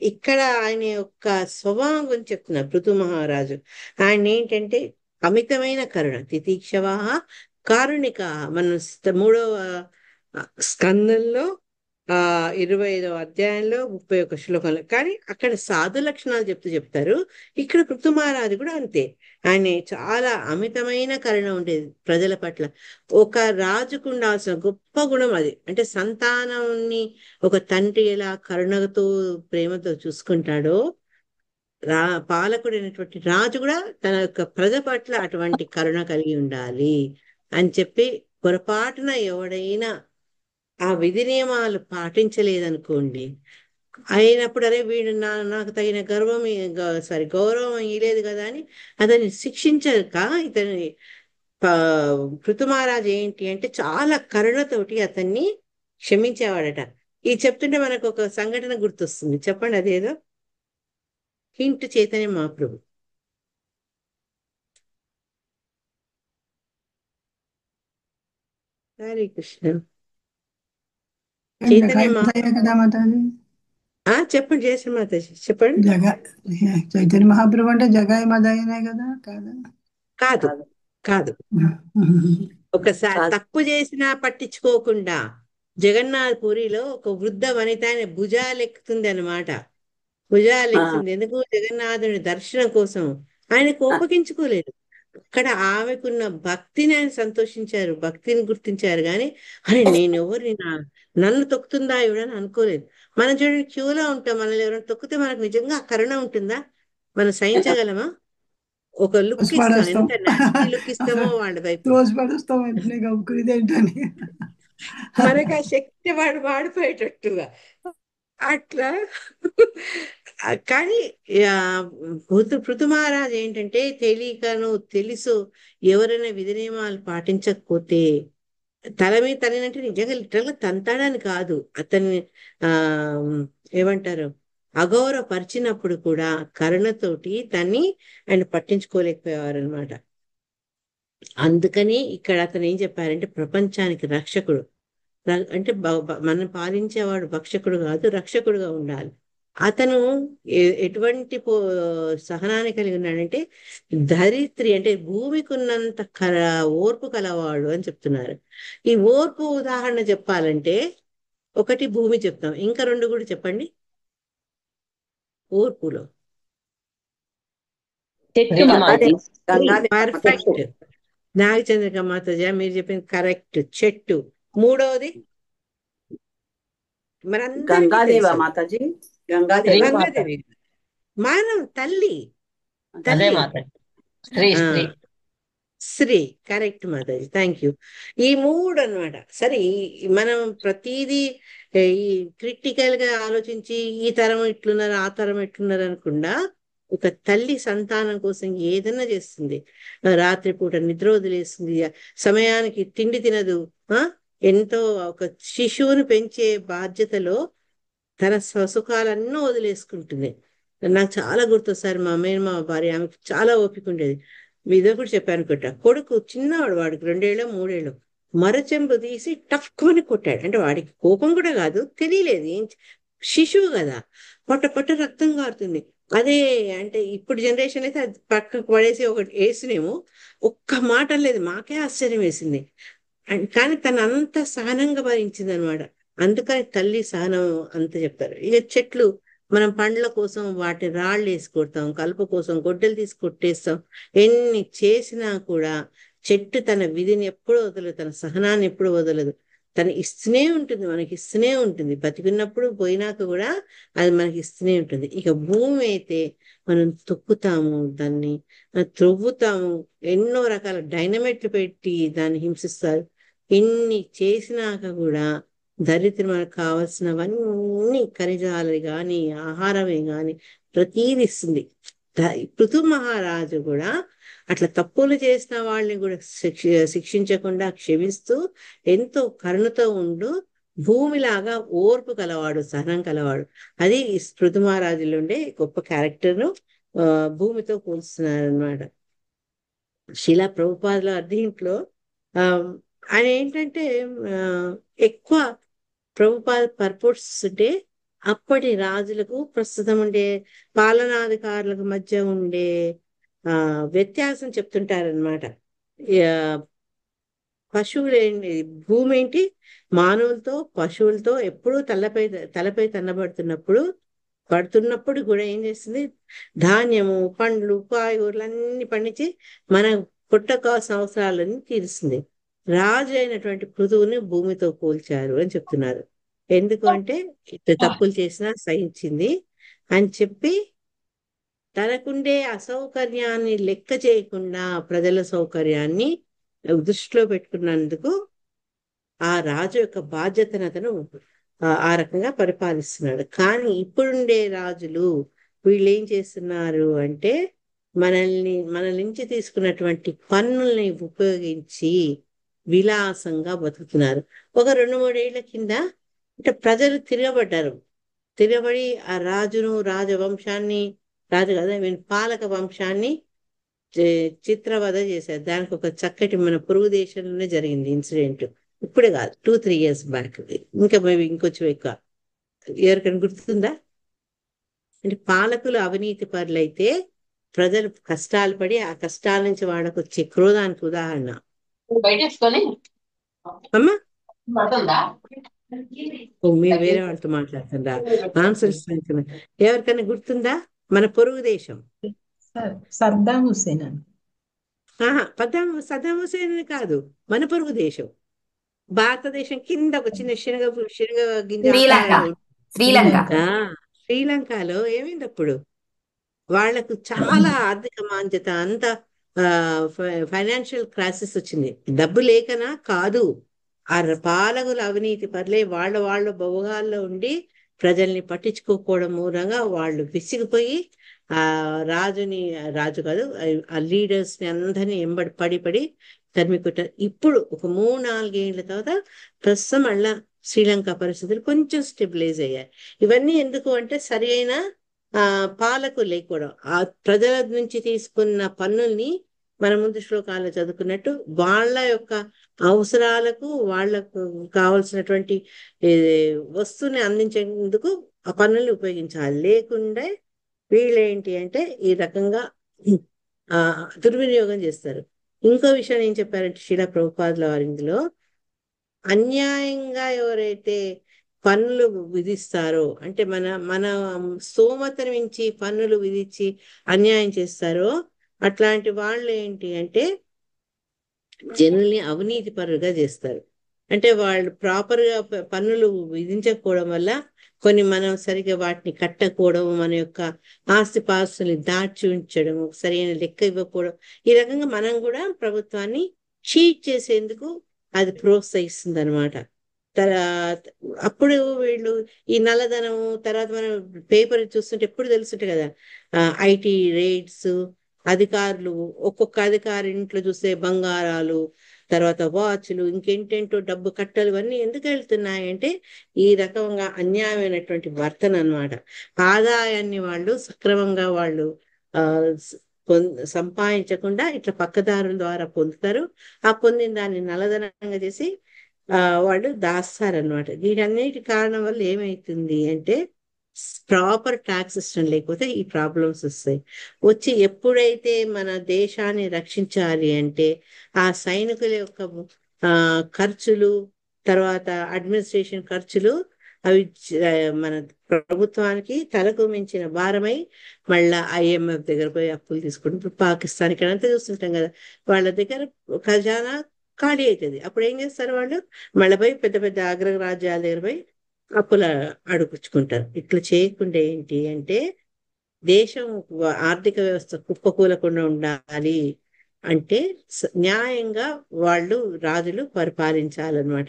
ఇక్కడ ఆయన యొక్క స్వభావం గురించి చెప్తున్నారు పృథు మహారాజు. ఆయన ఏంటంటే అమితమైన కరుణ. తితిక్షవ కారుణిక. మనం మూడవ స్కందంలో 25వ అధ్యాయంలో 31 శ్లోకంలో. కానీ అక్కడ సాధు లక్షణాలు చెప్తారు. ఇక్కడ పృథు మహారాజు కూడా అంతే. ఆయన చాలా అమితమైన కరుణ ఉండేది ప్రజల పట్ల. ఒక రాజుకు ఉండాల్సిన గొప్ప గుణం అది. అంటే సంతానాన్ని ఒక తండ్రి ఎలా కరుణతో ప్రేమతో చూసుకుంటాడో, పాలకుడైనటువంటి రాజు కూడా తన యొక్క ప్రజ పట్ల అటువంటి కరుణ కలిగి ఉండాలి అని చెప్పి, పొరపాటున ఎవడైనా ఆ విధి నియమాలు పాటించలేదనుకోండి, అయినప్పుడు అరే వీడు నాకు తగిన గౌరవం ఇయ్యలేదు కదా అని అతన్ని శిక్షించక, ఇతని పృథు మహారాజు ఏంటి అంటే చాలా కరుణతోటి అతన్ని క్షమించేవాడట. ఇది చెప్తుంటే మనకు ఒక సంఘటన గుర్తొస్తుంది. చెప్పండి అదేదో. హింట్ చైతన్య మహాప్రభు. హరే కృష్ణ. చైతన్య కదా మాతాజీ. చెప్పండి జయశ్రీ మాతాజీ, చెప్పండి. చైతన్య మహాప్రభు అంటే జగాయి మదయనే కదా? కాదా? కాదు, కాదు. ఒకసారి తప్పు చేసినా పట్టించుకోకుండా జగన్నాథ్ పూరిలో ఒక వృద్ధ వనిత ఆయన భుజాలు ఎక్కుతుంది అనమాట. భుజాలు ఎక్కుతుంది ఎందుకు? జగన్నాథుని దర్శనం కోసం. ఆయన కోపగించుకోలేదు. అక్కడ ఆమెకున్న భక్తిని ఆయన సంతోషించారు, భక్తిని గుర్తించారు. కానీ అరే నేనెవరు, నన్ను తొక్కుతుందా ఇవిడని అనుకోలేదు. మనం చూడండి, క్యూలో ఉంటాం, మనల్ని ఎవరైనా తొక్కితే మనకు నిజంగా కరుణ ఉంటుందా? మనం సహించగలమా? ఒక లుక్ ఇస్తాం, ఎంత నాస్టీ లుక్ ఇస్తామో వాళ్ళ వైపు. మనకు ఆ శక్తి వాడిపోయేటట్టుగా అట్లా. కానీ పృథు మహారాజు ఏంటంటే తెలియకను తెలుసు ఎవరైనా విధి నియమాలు పాటించకపోతే తల మీద తనంటే నిజంగా లిటరల్ గా తంతాడని కాదు, అతన్ని ఏమంటారు అగౌరవపరిచినప్పుడు కూడా కరుణతోటి తన్ని ఆయన పట్టించుకోలేకపోయేవారు అనమాట. అందుకని ఇక్కడ అతను ఏం చెప్పారంటే ప్రపంచానికి రక్షకుడు అంటే మనం పాలించేవాడు భక్షకుడు కాదు, రక్షకుడుగా ఉండాలి. అతను ఎటువంటి సహనాన్ని కలిగి ఉన్నాడంటే ధరిత్రి అంటే భూమికి ఉన్నంత ఓర్పు కలవాడు అని చెప్తున్నారు. ఈ ఓర్పు ఉదాహరణ చెప్పాలంటే ఒకటి భూమి చెప్తాం, ఇంకా రెండు కూడా చెప్పండి. ఓర్పులో పర్ఫెక్ట్. నాగచంద్రిక మాతాజీ మీరు చెప్పింది కరెక్ట్. చెట్టు. మూడవది గంగాదేవి మాతాజీ. గంగాదేవి మానవ తల్లి. శ్రీ. కరెక్ట్ మాతాజీ, థ్యాంక్ యూ. ఈ మూడు అన్నమాట. సరే, మనం ప్రతిదీ ఈ క్రిటికల్ గా ఆలోచించి ఈ తరం ఎట్లున్నారు ఆ తరం ఎట్లున్నారు అనకుండా, ఒక తల్లి సంతానం కోసం ఏదైనా చేస్తుంది. రాత్రిపూట నిద్ర వదిలేస్తుంది, సమయానికి తిండి తినదు, ఎంతో ఒక శిశువుని పెంచే బాధ్యతలో తన సుఖాలన్నీ వదిలేసుకుంటుంది. నాకు చాలా గుర్తొస్తారు. మా అమ్మయ్య మా భార్య ఆమెకు చాలా ఓపిక ఉండేది. మీతో కూడా చెప్పాను అనుకుంటా. కొడుకు చిన్నవాడు, వాడికి 2 ఏళ్ళు 3 ఏళ్ళు, మరచెంబు తీసి టఫ్మని కొట్టాడు. అంటే వాడికి కోపం కూడా కాదు, తెలియలేదు శిశువు కదా, పొట్ట పొట్ట రక్తం కారుతుంది. అదే అంటే ఇప్పుడు జనరేషన్ అయితే అది పక్కకు పడేసి ఒకటి వేసినేమో, ఒక్క మాట లేదు. మాకే ఆశ్చర్యం వేసింది. కానీ తను అంత సహనంగా భరించింది అనమాట. అందుకని తల్లి సహనం అంత చెప్తారు. ఇక చెట్లు, మనం పండ్ల కోసం వాటి రాళ్ళు వేసి కొడతాం, కలుపు కోసం గొడ్డలు తీసి కొట్టేస్తాం. ఎన్ని చేసినా కూడా చెట్టు తన విధిని ఎప్పుడు వదలదు, తన సహనాన్ని ఎప్పుడు వదలదు. తను ఇస్తూనే ఉంటుంది, మనకి ఇస్తూనే ఉంటుంది. బతికున్నప్పుడు పోయినాక కూడా అది మనకి ఇస్తూనే ఉంటుంది. ఇక భూమి అయితే మనం తొక్కుతాము, దాన్ని త్రవ్వుతాము, ఎన్నో రకాల డైనమైట్లు పెట్టి దాన్ని హింసిస్తారు. ఇన్ని చేసినాక కూడా దరిద్రం మనకు కావలసినవన్నీ, ఖనిజాలు గాని ఆహారమే గాని ప్రతీది ఇస్తుంది. పృథు మహారాజు కూడా అట్లా తప్పులు చేసిన వాళ్ళని కూడా శిక్షించకుండా క్షమిస్తూ ఎంతో కరుణతో ఉండు భూమిలాగా ఓర్పు కలవాడు, సహనం కలవాడు. అది ఈ పృథు మహారాజులో ఉండే గొప్ప క్యారెక్టర్ను భూమితో పోల్స్తున్నారు అనమాట. శిలా ప్రభుపాదుల దీంట్లో ఆ ఆయన ఏంటంటే ఆ, ఎక్కువ ప్రభుపాద పర్పోర్ట్స్ ఉంటే అప్పటి రాజులకు ప్రస్తుతం ఉండే పాలనాధికారులకు మధ్య ఉండే వ్యత్యాసం చెప్తుంటారనమాట. పశువులు ఏంటి, భూమి ఏంటి, మానవులతో పశువులతో ఎప్పుడూ తలపై పడుతున్నప్పుడు కూడా ఏం చేస్తుంది, ధాన్యము పండ్లు కాయగూరలు అన్ని పండించి మన పుట్టకాల్సిన అవసరాలన్నీ తీరుస్తుంది. రాజు అయినటువంటి పృథువుని భూమితో పోల్చారు అని చెప్తున్నారు. ఎందుకు అంటే ఇట్లా తప్పులు చేసినా సహించింది అని చెప్పి, తనకుండే అసౌకర్యాన్ని లెక్క చేయకుండా ప్రజల సౌకర్యాన్ని దృష్టిలో పెట్టుకున్నందుకు ఆ రాజు యొక్క బాధ్యతను అతను ఆ రకంగా పరిపాలిస్తున్నాడు. కానీ ఇప్పుడుండే రాజులు వీళ్ళు ఏం చేస్తున్నారు అంటే, మన నుంచి తీసుకున్నటువంటి పన్నుల్ని ఉపయోగించి విలాసంగా బతుకుతున్నారు. ఒక 2-3 ఏళ్ల కింద అంటే ప్రజలు తిరగబడి ఆ రాజును, రాజవంశాన్ని, రాజు కదా ఐ మీన్ పాలక వంశాన్ని చిత్రవద చేశారు. దానికి ఒక చక్కటి మన పొరుగు దేశంలోనే జరిగింది ఇన్సిడెంట్. ఇప్పుడే కాదు, 2-3 years బ్యాక్. ఇంకా మేబీ ఇంకొంచెం ఎక్కువ. ఎవరికైనా గుర్తుందా? అంటే పాలకులు అవినీతి పరులైతే ప్రజలు కష్టాలు పడి ఆ కష్టాల నుంచి వాళ్ళకు వచ్చే క్రోధానికి ఉదాహరణ. అమ్మా మీరు వేరే వాళ్ళతో మాట్లాడుతుందా? ఆన్సర్ ఇస్తాను. ఎవరికైనా గుర్తుందా? మన పొరుగు దేశం. సద్దాం హుసేన్ అని. సద్దాం హుసేన్ కాదు, మన పొరుగు దేశం. భారతదేశం కింద ఒక చిన్న శనగ గింజ శ్రీలంకలో ఏమైంది అప్పుడు? వాళ్లకు చాలా ఆర్థిక మాంద్యత, అంత ఫైనాన్షియల్ క్రైసిస్ వచ్చింది. డబ్బు లేకనా కాదు, ఆ పాలకుల అవినీతి పర్లే వాళ్ళ భోగాల్లో ఉండి ప్రజల్ని పట్టించుకోకపోవడం మూలంగా వాళ్ళు విసిగిపోయి రాజు కాదు ఆ లీడర్స్ ని అందరినీ పడి తరిమికొట్టారు. ఇప్పుడు ఒక 3-4 ఏళ్ల తర్వాత ప్రస్తుతం మళ్ళా శ్రీలంక పరిస్థితులు కొంచెం స్టెబిలైజ్ అయ్యాయి. ఇవన్నీ ఎందుకు అంటే సరి అయిన పాలకులు లేకపోవడం. ఆ ప్రజల నుంచి తీసుకున్న పన్నుల్ని మన ముందు శ్లోకాల్లో చదువుకున్నట్టు వాళ్ళ యొక్క అవసరాలకు, వాళ్లకు కావలసినటువంటి వస్తువుని అందించేందుకు ఆ పన్నుల్ని ఉపయోగించాలి. లేకుండా వీళ్ళేంటి అంటే ఈ రకంగా దుర్వినియోగం చేస్తారు. ఇంకో విషయం ఏం చెప్పారంటే శిలా ప్రభుపాదుల వారి ఇందులో, అన్యాయంగా ఎవరైతే పన్నులు విధిస్తారో, అంటే మన స్తోమతను మించి పన్నులు విధించి అన్యాయం చేస్తారో అట్లాంటి వాళ్ళు ఏంటి అంటే జనుల్ని అవినీతి పరులుగా చేస్తారు. అంటే వాళ్ళు ప్రాపర్ గా పన్నులు విధించకపోవడం వల్ల కొన్ని మనం సరిగా వాటిని కట్టకపోవడం, మన యొక్క ఆస్తిపాస్తుల్ని దాచి ఉంచడం, సరైన లెక్క ఇవ్వకపోవడం, ఈ రకంగా మనం కూడా ప్రభుత్వాన్ని చీట్ చేసేందుకు అది ప్రోత్సహిస్తుంది అనమాట. అప్పుడు వీళ్ళు ఈ నల్లధనం తర్వాత మనం పేపర్ చూస్తుంటే ఎప్పుడు తెలుస్తుంటాయి కదా, IT రేట్స్, అధికారులు ఒక్కొక్క అధికారి ఇంట్లో చూస్తే బంగారాలు, తర్వాత వాచ్లు, ఇంకేంటేంటో డబ్బు కట్టలు ఇవన్నీ ఎందుకు వెళ్తున్నాయంటే ఈ రకంగా అన్యాయమైనటువంటి వర్తన అన్నమాట. ఆదాయాన్ని వాళ్ళు సక్రమంగా వాళ్ళు ఆ స- సంపాదించకుండా ఇట్లా పక్కదారుల ద్వారా పొందుతారు. ఆ పొందిన దాన్ని నల్లధనంగా చేసి వాళ్ళు దాస్తారనమాట. వీటన్నిటి కారణం వల్ల ఏమైతుంది అంటే ప్రాపర్ ట్యాక్స్ సిస్టమ్ లేకపోతే ఈ ప్రాబ్లమ్స్ వస్తాయి. వచ్చి ఎప్పుడైతే మన దేశాన్ని రక్షించాలి అంటే ఆ సైనికుల యొక్క ఆ, ఖర్చులు, తర్వాత అడ్మినిస్ట్రేషన్ ఖర్చులు అవి మన ప్రభుత్వానికి తలకు మించిన భారమై మళ్ళా IMF దగ్గర పోయి అప్పులు తీసుకుంటాం. ఇప్పుడు పాకిస్తాన్ ఇక్కడ అంతా చూస్తుంటాం కదా, వాళ్ళ దగ్గర ఖజానా ఖాళీ అవుతుంది. అప్పుడు ఏం చేస్తారు వాళ్ళు? మళ్ళీ పోయి పెద్ద పెద్ద అగ్రరాజ్యాల దగ్గర పోయి అప్పులు అడుపుచ్చుకుంటారు. ఇట్లా చేయకుండా ఏంటి అంటే దేశం ఆర్థిక వ్యవస్థ కుప్పకూలకుండా ఉండాలి అంటే న్యాయంగా వాళ్ళు రాజులు పరిపాలించాలన్నమాట.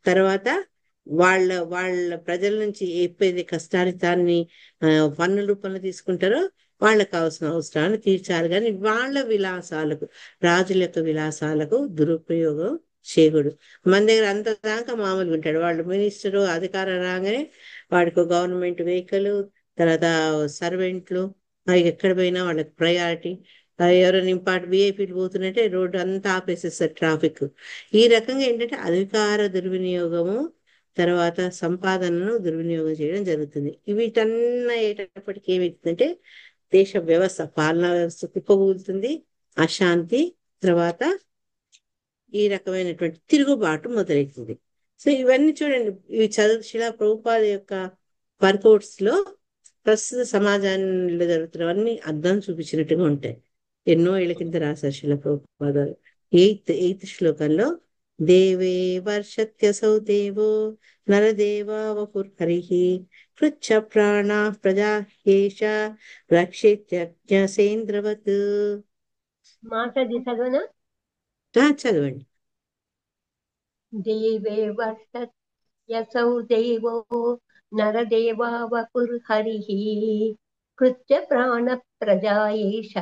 తర్వాత వాళ్ళ ప్రజల నుంచి ఎప్పుడైతే కష్టారితాన్ని పన్నుల రూపంలో తీసుకుంటారో వాళ్ళకి కావాల్సిన అవసరాన్ని తీర్చాలి. కానీ వాళ్ళ విలాసాలకు, రాజుల యొక్క విలాసాలకు దురుపయోగం చేయకూడదు. మన దగ్గర అంత దాకా మామూలుగా ఉంటాడు. వాళ్ళు మినిస్టరు అధికారం రాగానే వాడికి గవర్నమెంట్ వెహికల్, తర్వాత సర్వెంట్లు, ఎక్కడ పోయినా వాళ్ళకి ప్రయారిటీ. ఎవరైనా VIPలు పోతున్నట్టే రోడ్డు అంతా ఆపేసేస్తారు ట్రాఫిక్. ఈ రకంగా ఏంటంటే అధికార దుర్వినియోగము, తర్వాత సంపాదనను దుర్వినియోగం చేయడం జరుగుతుంది. వీటన్నా అయ్యేటప్పటికి ఏమవుతుందంటే దేశ వ్యవస్థ, పాలనా వ్యవస్థ కుప్పకూలుతుంది, అశాంతి, తర్వాత ఈ రకమైనటువంటి తిరుగుబాటు మొదలవుతుంది. సో ఇవన్నీ చూడండి, ఇవి శిలా ప్రభుపాద యొక్క వర్కౌట్స్ లో ప్రస్తుత సమాజంలో జరుగుతున్నవన్నీ అర్థం చూపించినట్టుగా ఉంటాయి. ఎన్నో ఏళ్ల కింద రాశారు శిలా ప్రభుపాద. ఎయిత్ శ్లోకంలో దేవే వర్షత్యసౌ దేవో నరదేవా వపుర్హరిః పృచ్ఛ ప్రాణా ప్రజా హేష రక్షిత్యజ్ఞసేంద్రవత్. మాతాజీ చదవనా? చదవండి. దేవే వర్షత్యసౌ దేవో నరదేవా వపుర్హరిః కృత్య ప్రాణ ప్రజాయేష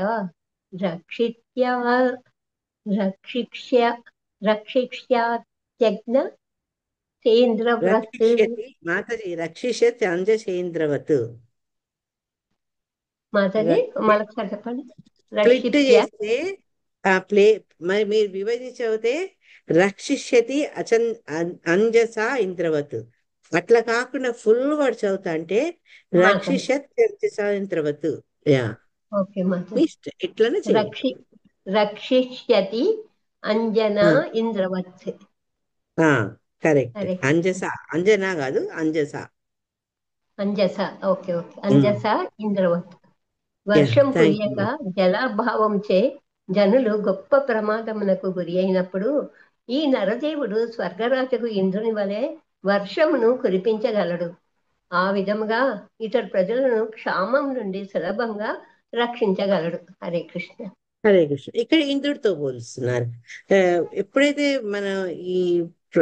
రక్షిత్యా రక్షిక్ష్య రక్షిక్ష్యాత్యజ్ఞ సేంద్రవ్రత్. రక్షిష్యతి మాతాజీ, రక్షిష్యతి అంజసేంద్రవత్. మాతాజీ మరొకసారి చెప్పండి. స్ప్లిట్ రక్షిత్య చేస్తే మరి మీరు విభజించి చదివితే రక్షిష్యతి అంజస ఇంద్రవత్. అట్లా కాకుండా ఫుల్ వర్డ్ చదువుతా అంటే రక్షిష్యత్ అంజస ఇంద్రవత్. ఓకే మాతాజీ. ఇట్లనే చేయండి. రక్షిష్యతి అంజనా ఇంద్రవత్. కరెక్ట్. అంజస, అంజనా కాదు, అంజస. అంజస. Okay okay. అంజస ఇంద్రవత్. వర్షం కురియక జలాభావంచే జనులు గొప్ప ప్రమాదమునకు గురి అయినప్పుడు ఈ నరదేవుడు స్వర్గరాజుకు ఇంద్రుని వలె వర్షమును కురిపించగలడు. ఆ విధముగా ఇతడు ప్రజలను క్షామం నుండి సులభంగా రక్షించగలడు. హరే కృష్ణ. హరే కృష్ణ. ఇక్కడ ఇంద్రుడితో పోలుస్తున్నారు. ఎప్పుడైతే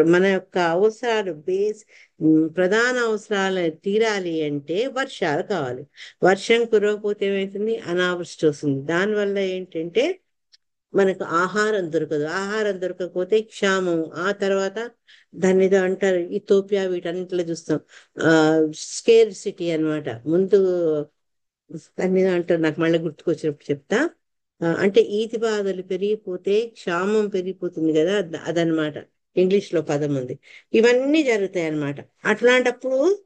మన యొక్క అవసరాలు ప్రధాన అవసరాలు తీరాలి అంటే వర్షాలు కావాలి. వర్షం కురవకపోతే ఏమవుతుంది? అనావృష్టి వస్తుంది. దానివల్ల ఏంటంటే మనకు ఆహారం దొరకదు. ఆహారం దొరకకపోతే క్షామం. ఆ తర్వాత దాన్ని ఏదో అంటారు, ఇథోపియా, వీటన్నిటిలో చూస్తాం స్కేర్ సిటీ అన్నమాట. ముందు దాన్ని ఏదో అంటారు, నాకు మళ్ళీ గుర్తుకొచ్చినప్పుడు చెప్తా. అంటే ఈతి బాధలు పెరిగిపోతే క్షామం పెరిగిపోతుంది కదా, అదనమాట. ఇంగ్లీష్ లో పదం ఉంది. ఇవన్నీ జరుగుతాయి అన్నమాట. అట్లాంటప్పుడు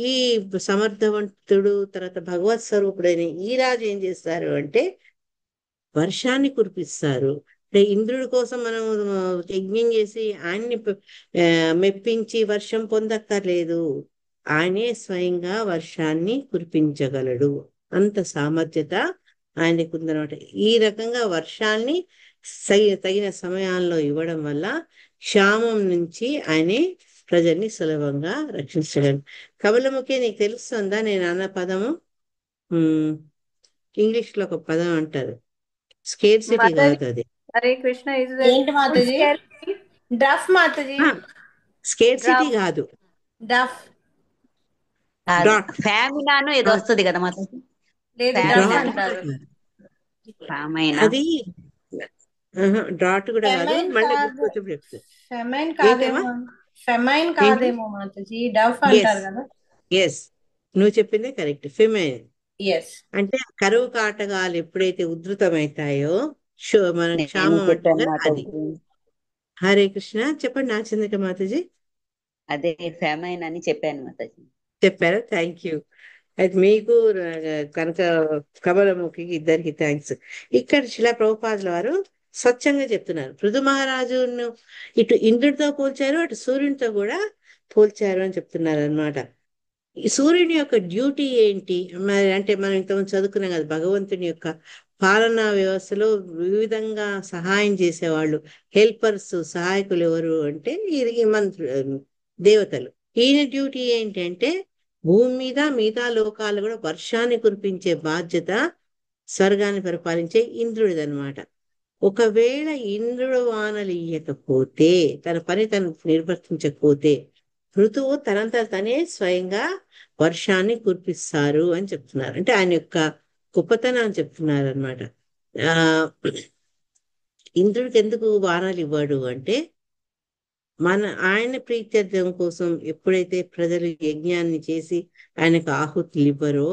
ఈ సమర్థవంతుడు, తర్వాత భగవత్ స్వరూపుడైన ఈ రాజు ఏం చేస్తారు అంటే వర్షాన్ని కురిపిస్తారు. అంటే ఇంద్రుడి కోసం మనం యజ్ఞం చేసి ఆయన్ని మెప్పించి వర్షం పొందక్కర్లేదు. ఆయనే స్వయంగా వర్షాన్ని కురిపించగలడు. అంత సామర్థ్యత ఆయనకు ఉందన్నమాట. ఈ రకంగా వర్షాన్ని తగిన సమయాల్లో ఇవ్వడం వల్ల క్షామం నుంచి ఆయనే ప్రజల్ని సులభంగా రక్షించగలడు. కమలముఖి, నీకు తెలుస్తుందా నేను అన్న పదము? ఇంగ్లీష్ లో ఒక పదం అంటారు, స్కేర్ సిటీ కాదు అది. హరే కృష్ణ. ఏంటి మాతాజీ? డఫ్ మాతాజీ. స్కేర్ సిటీ కాదు, డఫ్. ఫ్యామినాను ఏదో వస్తుంది కదా మాతాజీ. లేదు, డఫ్ అంటారు. అది డాట్ కూడా కాదు, ఫెమైన్ మళ్ళీ కాదు, గుర్తుకొచ్చి చెప్తాను. ఫెమైన్ ఏంటమ్మా? కాదేమో, ఫెమైన్ ఏంటి? కాదేమో మాతాజీ, డఫ్ ఎస్, అంటారు కదా. ఎస్, నువ్వు చెప్పిందే కరెక్ట్, ఫిమేల్. ఎస్. అంటే కరువు కాటకాలు ఎప్పుడైతే ఉధృతమవుతాయో మన నేను క్షామం చెప్పాను అంటారు అది. మాతాజీ. హరే కృష్ణ. చెప్పండి నాచంద్రిక మాతాజీ. అదే ఫెమైన్ అని చెప్పాను మాతాజీ. చెప్పారా? Thank you. అయితే మీకు కనుక కమలముఖి ఇద్దరికి థ్యాంక్స్. ఇక్కడ శిలా ప్రభుపాదుల వారు స్వచ్ఛంగా చెప్తున్నారు. పృథు మహారాజును ఇటు ఇంద్రుడితో పోల్చారు, అటు సూర్యునితో కూడా పోల్చారు అని చెప్తున్నారు అనమాట. ఈ సూర్యుని యొక్క డ్యూటీ ఏంటి మరి అంటే మనం ఇంతకుముందు చదువుకున్నాం కదా, భగవంతుని యొక్క పాలనా వ్యవస్థలో వివిధంగా సహాయం చేసేవాళ్ళు, హెల్పర్స్, సహాయకులు ఎవరు అంటే ఇది దేవతలు. ఈయన డ్యూటీ ఏంటంటే భూమి మీద మిగతా లోకాలు కూడా వర్షాన్ని కురిపించే బాధ్యత స్వర్గాన్ని పరిపాలించే ఇంద్రుడిదనమాట. ఒకవేళ ఇంద్రుడు వానలు ఇయ్యకపోతే, తన పని తను నిర్వర్తించకపోతే ఋతువు తనంతట తనే స్వయంగా వర్షాన్ని కురిపిస్తారు అని చెప్తున్నారు. అంటే ఆయన యొక్క గొప్పతనం అని చెప్తున్నారు అనమాట. ఆ ఇంద్రుడికి ఎందుకు వానలు ఇవ్వడు అంటే, ఆయన ప్రీత్యర్థం కోసం ఎప్పుడైతే ప్రజలు యజ్ఞాన్ని చేసి ఆయనకు ఆహుతులు ఇవ్వరో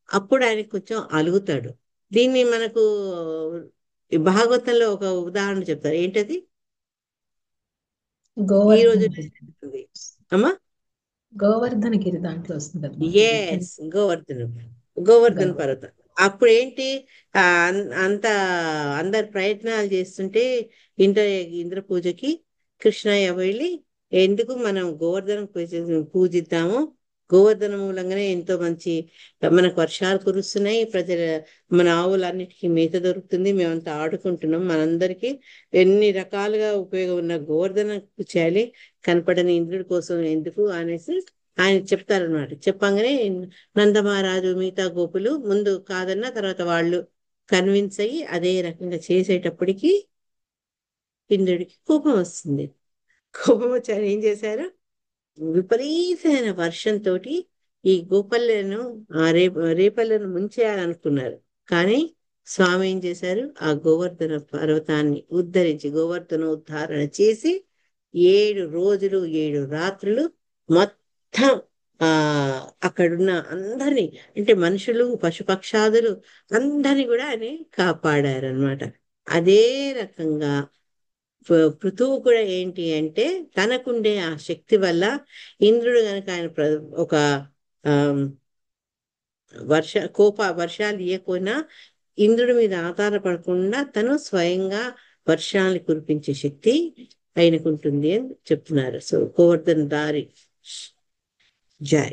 అప్పుడు ఆయనకు కొంచెం అలుగుతాడు. దీన్ని మనకు భాగవతంలో ఒక ఉదాహరణ చెప్తారు. ఏంటది? ఈ రోజు అమ్మా గోవర్ధనగిరి దాంట్లో వస్తుంది. ఎస్, గోవర్ధన పర్వతం. అప్పుడు ఏంటి, అంత అందరు ప్రయత్నాలు చేస్తుంటే ఇంద్ర పూజకి కృష్ణయ్య వెళ్ళి, ఎందుకు మనం గోవర్ధనం పూజిద్దాము, గోవర్ధన మూలంగానే ఎంతో మంచి మనకు వర్షాలు కురుస్తున్నాయి, మన ఆవులన్నిటికీ మేత దొరుకుతుంది, మేమంతా ఆడుకుంటున్నాం, మనందరికీ ఎన్ని రకాలుగా ఉపయోగం ఉన్న గోవర్ధన చేయాలి, కనపడని ఇంద్రుడి కోసం ఎందుకు అనేసి ఆయన చెప్తారనమాట. చెప్పంగానే నందమహారాజు మిగతా గోపులు ముందు కాదన్న తర్వాత వాళ్ళు కన్విన్స్ అయ్యి అదే రకంగా చేసేటప్పటికి ఇంద్రుడికి కోపం వస్తుంది. కోపం వచ్చి ఆయన ఏం చేశారు, విపరీతమైన వర్షంతో ఈ గోపల్లను రేపల్లను ముంచేయాలనుకున్నారు. కానీ స్వామి ఏం చేశారు, ఆ గోవర్ధన పర్వతాన్ని ఉద్ధరించి గోవర్ధన ఉద్ధారణ చేసి 7 రోజులు 7 రాత్రులు మొత్తం అక్కడున్న అందరినీ, అంటే మనుషులు, పశుపక్షాదులు అందరినీ కూడా ఆయన కాపాడారనమాట. అదే రకంగా పృథువు కూడా ఏంటి అంటే, తనకుండే ఆ శక్తి వల్ల ఇంద్రుడు గనక ఆయన ఒక వర్షాలు ఇవ్వకపోయినా ఇంద్రుడి మీద ఆధారపడకుండా తను స్వయంగా వర్షాన్ని కురిపించే శక్తి ఆయనకుంటుంది అని చెప్తున్నారు. సో గోవర్ధన దారి జై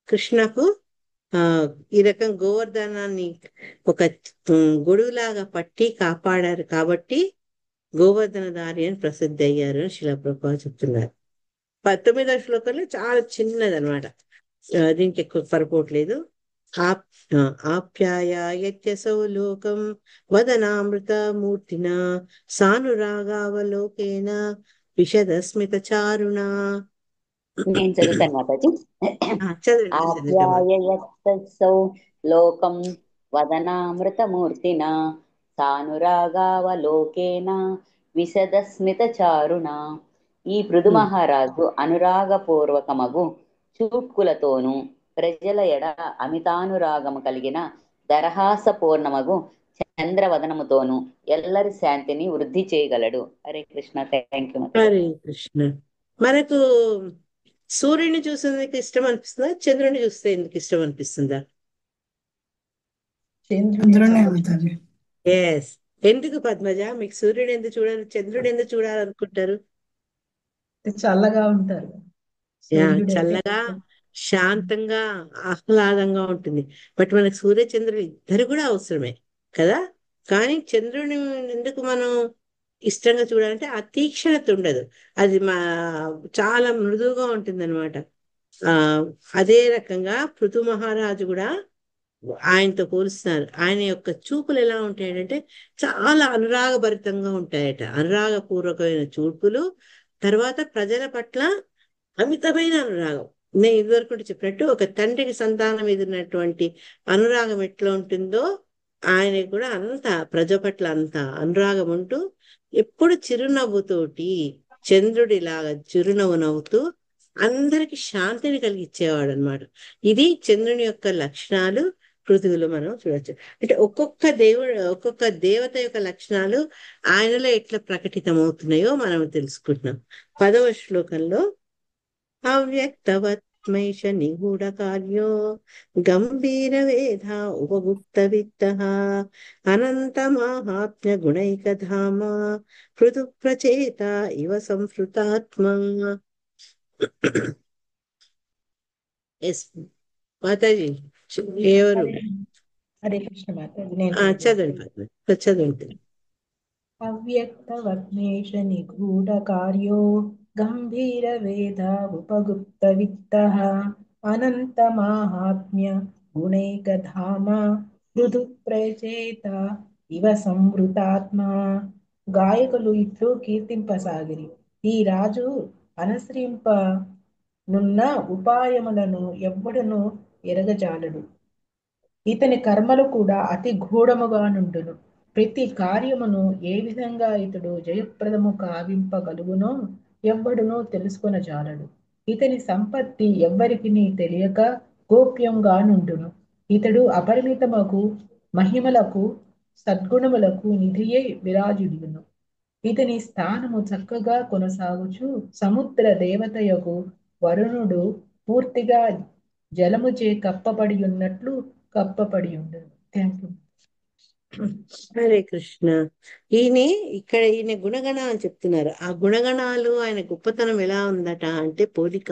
కృష్ణకు ఈ రకం గోవర్ధనాన్ని ఒక గొడుగులాగా పట్టి కాపాడారు కాబట్టి గోవర్ధన దారి అని ప్రసిద్ధి అయ్యారు అని శిలా ప్రభుపాదులు చెప్తున్నారు. 19వ శ్లోకంలో చాలా చిన్నది అనమాట, దీనికి ఎక్కువ పరపోట్లేదు. ఆప్యాయత్యసౌ లోకం వదనామృత మూర్తిన సానురాగావలోకేన విశదస్మిత చారుణ. నేను చదువుతాను మాతాజీ. చదవండి. ఆప్యాయయత్తసౌ లోకం వదనామృతమూర్తినా సానురాగావలోకేన విశదస్మిత చారుణ. ఈ పృథు మహారాజు అనురాగపూర్వకమగు చూట్కులతోనూ ప్రజల ఎడ అమితానురాగము కలిగిన దరహాసపూర్ణమగు చంద్రవదనముతోనూ ఎల్లరి శాంతిని వృద్ధి చేయగలడు. హరే కృష్ణ. Thank you. హరే కృష్ణ. మనకు సూర్యుని చూసేందుకు ఇష్టం అనిపిస్తుందా, చంద్రుని చూస్తే ఎందుకు ఇష్టం అనిపిస్తుందా? ఎస్. ఎందుకు పద్మజ, మీకు సూర్యుడు ఎందుకు చూడాలి, చంద్రుడు ఎందుకు చూడాలనుకుంటారు? చల్లగా ఉంటారు, చల్లగా, శాంతంగా, ఆహ్లాదంగా ఉంటుంది. బట్ మనకు సూర్య చంద్రుడు ఇద్దరు కూడా అవసరమే కదా. కానీ చంద్రుని ఎందుకు మనం ఇష్టంగా చూడాలంటే ఆ తీక్షణత ఉండదు, అది చాలా మృదువుగా ఉంటుంది అనమాట. అదే రకంగా పృథు మహారాజు కూడా ఆయనతో పోలుస్తున్నారు. ఆయన యొక్క చూపులు ఎలా ఉంటాయంటే చాలా అనురాగభరితంగా ఉంటాయట, అనురాగపూర్వకమైన చూపులు. తర్వాత ప్రజల పట్ల అమితమైన అనురాగం. నేను ఇదివరకు చెప్పినట్టు ఒక తండ్రికి సంతానం మీద ఉన్నటువంటి అనురాగం ఎట్లా ఉంటుందో ఆయనకు కూడా అంత ప్రజ పట్ల అంత అనురాగం ఉంటూ ఎప్పుడు చిరునవ్వుతోటి చంద్రుడిలాగా చిరునవ్వు నవ్వుతూ అందరికి శాంతిని కలిగించేవాడు అనమాట. ఇది చంద్రుని యొక్క లక్షణాలు పృథువులో మనం చూడొచ్చు. అంటే ఒక్కొక్క దేవత యొక్క లక్షణాలు ఆయనలో ఎట్లా ప్రకటితమవుతున్నాయో మనం తెలుసుకుంటున్నాం. 10వ శ్లోకంలో అవ్యక్తవత్మైష నిగూఢ కార్యో గంభీర వేద ఉపగుప్త విత్త అనంత మాహాత్మ్య గుణైకధామ పృథు ప్రచేత ఇవ సంస్కృతాత్మ. ఎస్ మాతాజీ, ఎవరు? హరే కృష్ణ మాతాజీ, నేను చదవండి చదవండి. అవ్యక్తవర్ణేష నిగూఢ కార్యో గంభీర వేద ఉపగుప్త విత్త అనంత మాహాత్మ్య గుణైకధామ మృదు ప్రచేత ఇవ సంవృతాత్మ. గాయకులు ఇట్లు కీర్తింపసాగిరి: ఈ రాజు అనుసరింపనున్న ఉపాయములను ఎవ్వడును ఎరగజాలడు. ఇతని కర్మలు కూడా అతి గూఢముగా నుండును. ప్రతి కార్యమును ఏ విధంగా ఇతడు జయప్రదము కావింపగలుగునో ఎవ్వడునూ తెలుసుకొనజాలడు. ఇతని సంపత్తి ఎవ్వరికిని తెలియక గోప్యంగా నుండును. ఇతడు అపరిమితమగు మహిమలకు సద్గుణములకు నిధియై విరాజుడును. ఇతని స్థానము చక్కగా కొనసాగుచు సముద్ర దేవతయగు వరుణుడు పూర్తిగా జలముచే కప్పబడి ఉన్నట్లు కప్పబడి ఉండదు. Thank you. హరే కృష్ణ. ఈయన గుణగణాలు చెప్తున్నారు. ఆ గుణగణాలు ఆయన గొప్పతనం ఎలా ఉందట అంటే పోలిక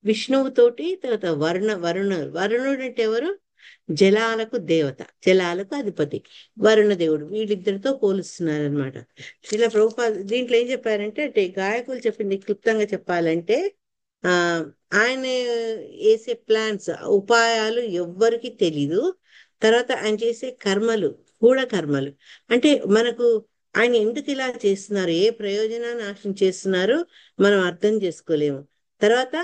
విష్ణువుతోటి, తర్వాత వరుణుడు అంటే ఎవరు? జలాలకు దేవత, జలాలకు అధిపతి వరుణ దేవుడు. వీళ్ళిద్దరితో పోలుస్తున్నారు అనమాట. ఇలా ప్రభుపాద దీంట్లో ఏం చెప్పారంటే, అంటే గాయకులు చెప్పింది క్లుప్తంగా చెప్పాలంటే ఆయన వేసే ప్లాన్స్, ఉపాయాలు ఎవ్వరికి తెలీదు. తర్వాత ఆయన చేసే కర్మలు కర్మలు అంటే మనకు ఆయన ఎందుకు ఇలా చేస్తున్నారు, ఏ ప్రయోజనాన్ని ఆశించేస్తున్నారు మనం అర్థం చేసుకోలేము. తర్వాత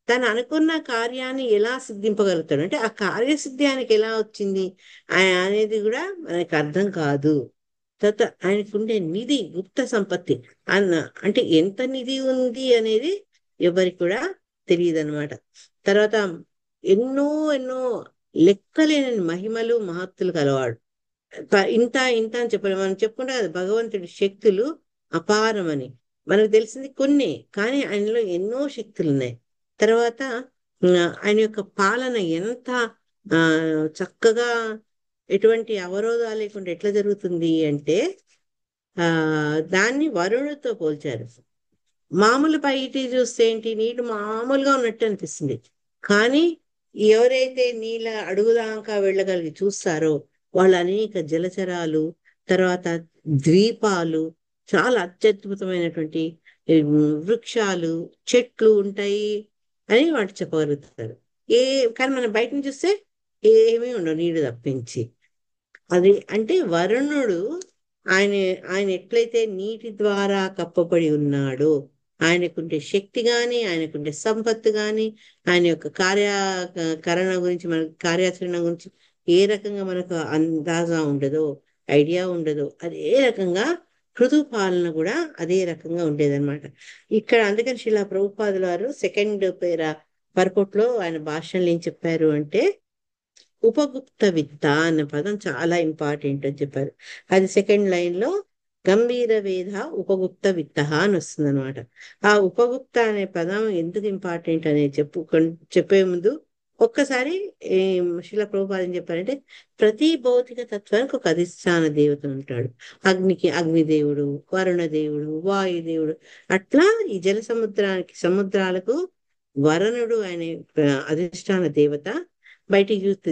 తను అనుకున్న కార్యాన్ని ఎలా సిద్ధింపగలుగుతాడు, అంటే ఆ కార్యసిద్ధి ఆయనకి ఎలా వచ్చింది అనేది కూడా మనకి అర్థం కాదు. తర్వాత ఆయనకుండే నిధి, గుప్త సంపత్తి అంటే ఎంత నిధి ఉంది అనేది ఎవరికి కూడా తెలియదు అనమాట. తర్వాత ఎన్నో లెక్కలేని మహిమలు మహత్తులు కలవాడు. ఇంత అని చెప్పాలి. మనం చెప్పుకుంటే కదా భగవంతుడి శక్తులు అపారమని. మనకు తెలిసింది కొన్ని, కానీ ఆయనలో ఎన్నో శక్తులు ఉన్నాయి. తర్వాత ఆయన యొక్క పాలన ఎంత చక్కగా, ఎటువంటి అవరోధాలు లేకుండా ఎట్లా జరుగుతుంది అంటే దాన్ని వరుణుడితో పోల్చారు. మామూలు బయటి చూస్తే ఏంటి, నీళ్లు మామూలుగా ఉన్నట్టు అనిపిస్తుంది. కానీ ఎవరైతే నీళ్ళ అడుగుదాకా వెళ్ళగలిగి చూస్తారో వాళ్ళు అనేక జలచరాలు, తర్వాత ద్వీపాలు, చాలా అత్యద్భుతమైనటువంటి వృక్షాలు, చెట్లు ఉంటాయి అని వాటి చెప్పగలుగుతారు. కానీ మనం బయట నుంచి చూస్తే ఏమీ ఉండవు నీళ్లు తప్పించి. అది అంటే వరుణుడు ఆయన ఎట్లయితే నీటి ద్వారా కప్పబడి ఉన్నాడో, ఆయనకుంటే శక్తి గాని, ఆయనకుంటే సంపత్తు గాని, ఆయన యొక్క కార్యాచరణ గురించి ఏ రకంగా మనకు అందాజా ఉండదో, ఐడియా ఉండదో, అదే రకంగా పృథు పాలన కూడా అదే రకంగా ఉండేదన్నమాట. ఇక్కడ అందుకని శిలా ప్రభుపాదుల వారు సెకండ్ పర్పట్లో ఆయన భాషణలు ఏం చెప్పారు అంటే, ఉపగుప్త విత్త అన్న పదం చాలా ఇంపార్టెంట్ అని చెప్పారు. అది సెకండ్ లైన్ లో గంభీర వేద ఉపగుప్త విత్త అని వస్తుంది అనమాట. ఆ ఉపగుప్త అనే పదం ఎందుకు ఇంపార్టెంట్ అనేది చెప్పే ముందు ఒక్కసారి శిలా ప్రభుపాద ఏం చెప్పారంటే, ప్రతి భౌతిక తత్వానికి ఒక అధిష్టాన దేవత ఉంటాడు. అగ్నికి అగ్నిదేవుడు, వరుణ దేవుడు, వాయుదేవుడు, అట్లా ఈ సముద్రాలకు వరుణుడు ఆయన అధిష్టాన దేవత. బయటికి చూస్తే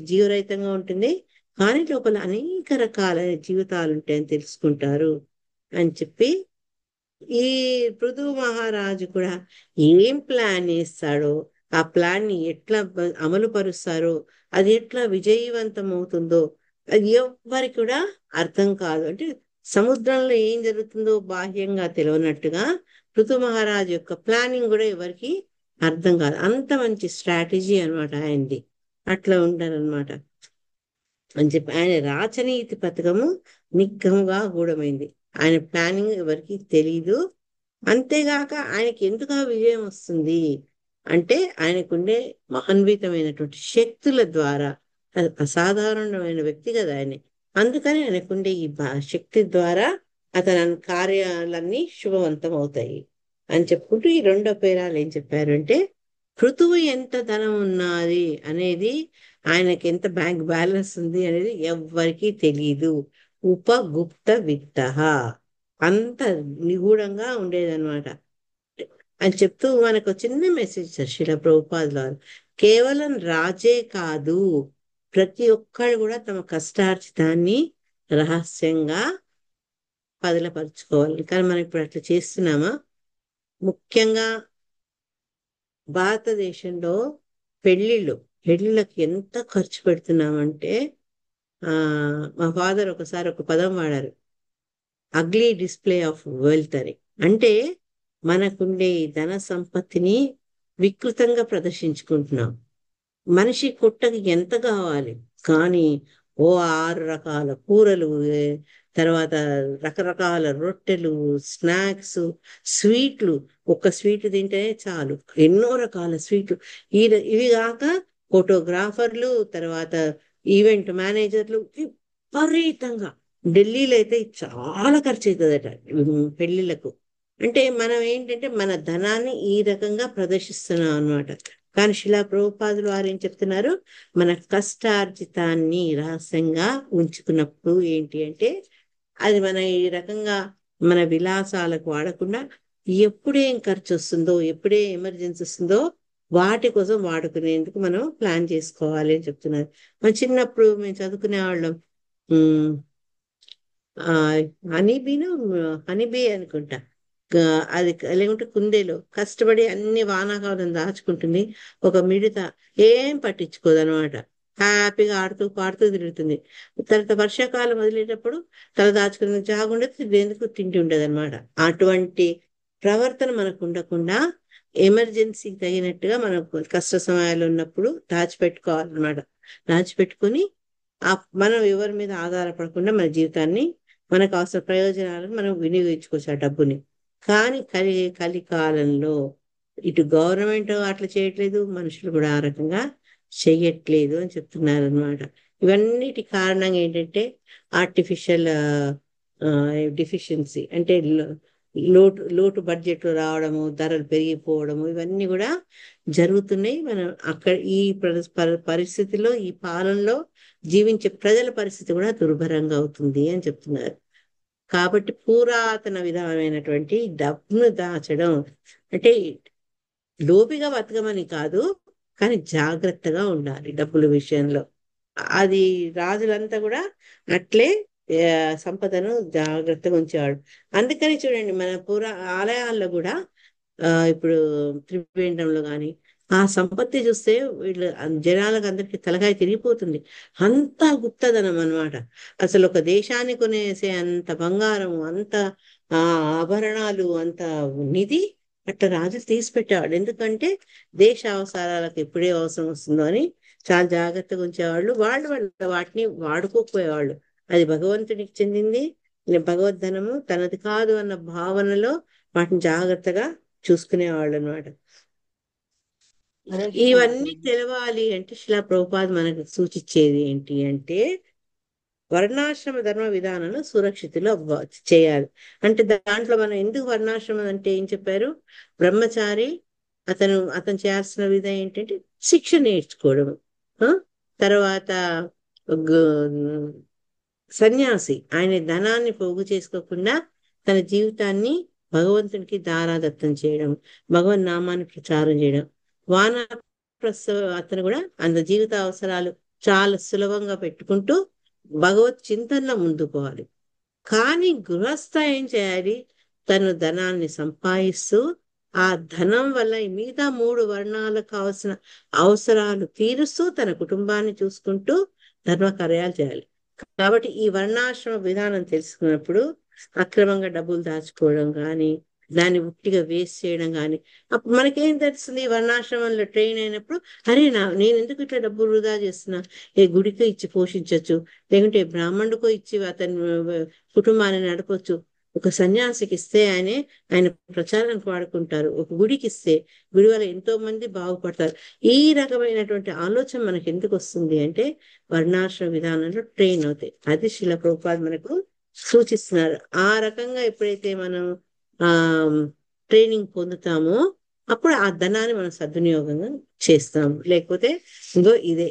జీవరహితంగా ఉంటుంది, కానీ లోపల అనేక రకాలైన జీవితాలు ఉంటాయని తెలుసుకుంటారు అని చెప్పి, ఈ పృథు మహారాజు కూడా ఏం ప్లాన్ చేస్తాడో, ఆ ప్లాన్ ని ఎట్లా అమలు పరుస్తారో, అది ఎట్లా విజయవంతం అవుతుందో అది ఎవ్వరికి కూడా అర్థం కాదు. అంటే సముద్రంలో ఏం జరుగుతుందో బాహ్యంగా తెలియనట్టుగా పృథు మహారాజు యొక్క ప్లానింగ్ కూడా ఎవరికి అర్థం కాదు. అంత మంచి స్ట్రాటజీ అనమాట ఆయనది. అట్లా ఉంటారనమాట. అని చెప్పి ఆయన రాచనీతి పథకము నిగ్గముగా గూఢమైంది. ఆయన ప్లానింగ్ ఎవరికి తెలీదు. అంతేగాక ఆయనకి ఎందుకు ఆ విజయం వస్తుంది అంటే ఆయనకుండే మహాన్వితమైనటువంటి శక్తుల ద్వారా. అసాధారణమైన వ్యక్తి కదా ఆయన. అందుకని ఆయనకుండే ఈ శక్తి ద్వారా అతని కార్యాలన్నీ శుభవంతం అవుతాయి అని చెప్పుకుంటూ ఈ రెండో పేరాలు ఏం చెప్పారు అంటే, పృథువు ఎంత ధనం ఉన్నది అనేది, ఆయనకి ఎంత బ్యాంక్ బ్యాలెన్స్ ఉంది అనేది ఎవ్వరికీ తెలియదు. ఉపగుప్త విత్త, అంత నిగూఢంగా ఉండేదన్నమాట అని చెప్తూ మనకు చిన్న మెసేజ్ ఇచ్చారు శిల ప్రభుపాదుల వారు. కేవలం రాజే కాదు, ప్రతి ఒక్కరు కూడా తమ కష్టార్జితాన్ని రహస్యంగా పదిలపరుచుకోవాలి. కానీ మనం ఇప్పుడు అట్లా చేస్తున్నామా? ముఖ్యంగా భారతదేశంలో పెళ్లిళ్ళకి ఎంత ఖర్చు పెడుతున్నామంటే, మా ఫాదర్ ఒకసారి ఒక పదం వాడారు, అగ్లీ డిస్ప్లే ఆఫ్ వెల్త్ అని. అంటే మనకుండే ఈ ధన సంపత్తిని వికృతంగా ప్రదర్శించుకుంటున్నాం. మనిషి కుట్టకి ఎంత కావాలి, కానీ 6 రకాల కూరలు, తర్వాత రకరకాల రొట్టెలు, స్నాక్స్, స్వీట్లు. ఒక్క స్వీట్ తింటేనే చాలు, ఎన్నో రకాల స్వీట్లు. ఇవి కాక ఫోటోగ్రాఫర్లు, తర్వాత ఈవెంట్ మేనేజర్లు, విపరీతంగా. ఢిల్లీలో అయితే చాలా ఖర్చు అవుతుందట పెళ్లిళ్లకు. అంటే మనం ఏంటంటే మన ధనాన్ని ఈ రకంగా ప్రదర్శిస్తున్నాం అన్నమాట. కానీ శిలా ప్రభుపాదులు వారు ఏం చెప్తున్నారు, మన కష్టార్జితాన్ని రహస్యంగా ఉంచుకున్నప్పుడు ఏంటి అంటే, అది మన ఈ రకంగా మన విలాసాలకు వాడకుండా, ఎప్పుడేం ఖర్చు వస్తుందో, ఎప్పుడే ఎమర్జెన్సీ వస్తుందో వాటి కోసం వాడుకునేందుకు మనం ప్లాన్ చేసుకోవాలి అని చెప్తున్నారు. మన చిన్నప్పుడు మేము చదువుకునే వాళ్ళం, హనీబీ అనుకుంటా, అది లేకుంటే కుందేలు కష్టపడి అన్ని వానాకాలం దాచుకుంటుంది. ఒక మిడత ఏం పట్టించుకోదు అనమాట, హ్యాపీగా ఆడుతూ పాడుతూ తిరుగుతుంది. తర్వాత వర్షాకాలం వదిలేటప్పుడు తల దాచుకుని జాగుండదు, తినేందుకు తిండి ఉండదు అనమాట. అటువంటి ప్రవర్తన మనకు ఉండకుండా ఎమర్జెన్సీకి తగినట్టుగా మనం కష్ట సమయాలు ఉన్నప్పుడు దాచిపెట్టుకోవాలన్నమాట. దాచిపెట్టుకుని మనం ఎవరి మీద ఆధారపడకుండా మన జీవితాన్ని, మనకు అవసర ప్రయోజనాలను మనం వినియోగించుకోవచ్చు ఆ డబ్బుని. కానీ కలికాలంలో ఇటు గవర్నమెంట్ అట్లా చేయట్లేదు, మనుషులు కూడా ఆ రకంగా చెయ్యట్లేదు అని చెప్తున్నారు అనమాట. ఇవన్నిటి కారణంగా ఏంటంటే ఆర్టిఫిషియల్ డిఫిషియన్సీ, అంటే లోటు బడ్జెట్ రావడము, ధరలు పెరిగిపోవడము, ఇవన్నీ కూడా జరుగుతున్నాయి. మనం అక్కడ ఈ పరిస్థితిలో, ఈ పాలనలో జీవించే ప్రజల పరిస్థితి కూడా దుర్భరంగా అవుతుంది అని చెప్తున్నారు. కాబట్టి పురాతన విధమైనటువంటి డబ్బును దాచడం అంటే లోపిగా బతకమని కాదు, కానీ జాగ్రత్తగా ఉండాలి డబ్బుల విషయంలో. అది రాజులంతా కూడా అట్లే సంపదను జాగ్రత్తగా ఉంచేవాడు. అందుకని చూడండి మన ఆలయాల్లో కూడా ఇప్పుడు త్రివేంద్రంలో కానీ ఆ సంపత్తి చూస్తే వీళ్ళు జనాలకు అందరికి తలకాయ తిరిగిపోతుంది. అంత గుప్తదనం అన్నమాట. అసలు ఒక దేశాన్ని కొనేసే అంత బంగారం, అంత ఆభరణాలు, అంత నిధి అట్లా రాజు తీసి పెట్టేవాడు. ఎందుకంటే దేశ అవసరాలకు ఎప్పుడే అవసరం వస్తుందో అని చాలా జాగ్రత్తగా ఉంచేవాళ్ళు. వాళ్ళు వాటిని వాడుకోకపోయేవాళ్ళు. అది భగవంతుడికి చెందింది, భగవద్ధనము తనది కాదు అన్న భావనలో వాటిని జాగ్రత్తగా చూసుకునేవాళ్ళు అనమాట. ఇవన్నీ తెలవాలి అంటే శిలా ప్రభుపాద మనకు సూచించేది ఏంటి అంటే, వర్ణాశ్రమ ధర్మ విధానాలు సురక్షితులు చేయాలి. అంటే దాంట్లో మనం ఎందుకు వర్ణాశ్రమం అంటే ఏం చెప్పారు, బ్రహ్మచారి అతను చేయాల్సిన విధం ఏంటంటే శిక్ష నేర్చుకోవడం. తర్వాత సన్యాసి ఆయన ధనాన్ని పోగు చేసుకోకుండా తన జీవితాన్ని భగవంతునికి దారాదత్తం చేయడం, భగవన్ నామాన్ని ప్రచారం చేయడం. అతను కూడా అంత జీవిత అవసరాలు చాలా సులభంగా పెట్టుకుంటూ భగవత్ చింతనలో ముందుకోవాలి. కానీ గృహస్థ ఏం చేయాలి, తను ధనాన్ని సంపాదిస్తూ ఆ ధనం వల్ల మిగతా 3 వర్ణాలకు కావాల్సిన అవసరాలు తీరుస్తూ తన కుటుంబాన్ని చూసుకుంటూ ధర్మ కార్యాలు చేయాలి. కాబట్టి ఈ వర్ణాశ్రమ విధానం తెలుసుకున్నప్పుడు అక్రమంగా డబ్బులు దాచుకోవడం కానీ, దాన్ని ఉట్టిగా వేస్ట్ చేయడం కానీ. అప్పుడు మనకేం తెలుస్తుంది? వర్ణాశ్రమంలో ట్రైన్ అయినప్పుడు, అరే నేను ఎందుకు ఇట్లా డబ్బు వృధా చేస్తున్నా, ఏ గుడికో ఇచ్చి పోషించవచ్చు, లేకుంటే బ్రాహ్మణుడికో ఇచ్చి అతని కుటుంబాన్ని నడపచ్చు. ఒక సన్యాసికి ఇస్తే ఆయన ప్రచారానికి వాడుకుంటారు. ఒక గుడికి ఇస్తే గుడి వల్ల ఎంతో మంది బాగుపడతారు. ఈ రకమైనటువంటి ఆలోచన మనకి ఎందుకు వస్తుంది అంటే వర్ణాశ్రమ విధానంలో ట్రైన్ అవుతాయి. అది శిల ప్రభుపాద మనకు సూచిస్తున్నారు. ఆ రకంగా ఎప్పుడైతే మనం ట్రైనింగ్ పొందుతామో అప్పుడు ఆ ధనాన్ని మనం సద్వినియోగంగా చేస్తాము. లేకపోతే ఇంకో ఇదే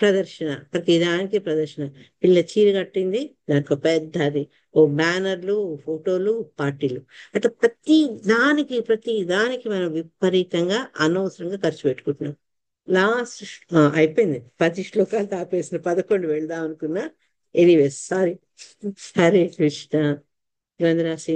ప్రదర్శన, ప్రతి దానికి ప్రదర్శన. పిల్ల చీర కట్టింది, దానికి ఒక పెద్దది ఓ బ్యానర్లు, ఫోటోలు, పార్టీలు, అట్లా ప్రతి దానికి మనం విపరీతంగా అనవసరంగా ఖర్చు పెట్టుకుంటున్నాం. లాస్ట్ అయిపోయింది, 10 శ్లోకాలు ఆపేసిన, 11 వెళ్దాం అనుకున్నా. Anyways sorry. హరే కృష్ణ. గ్రంథరాశి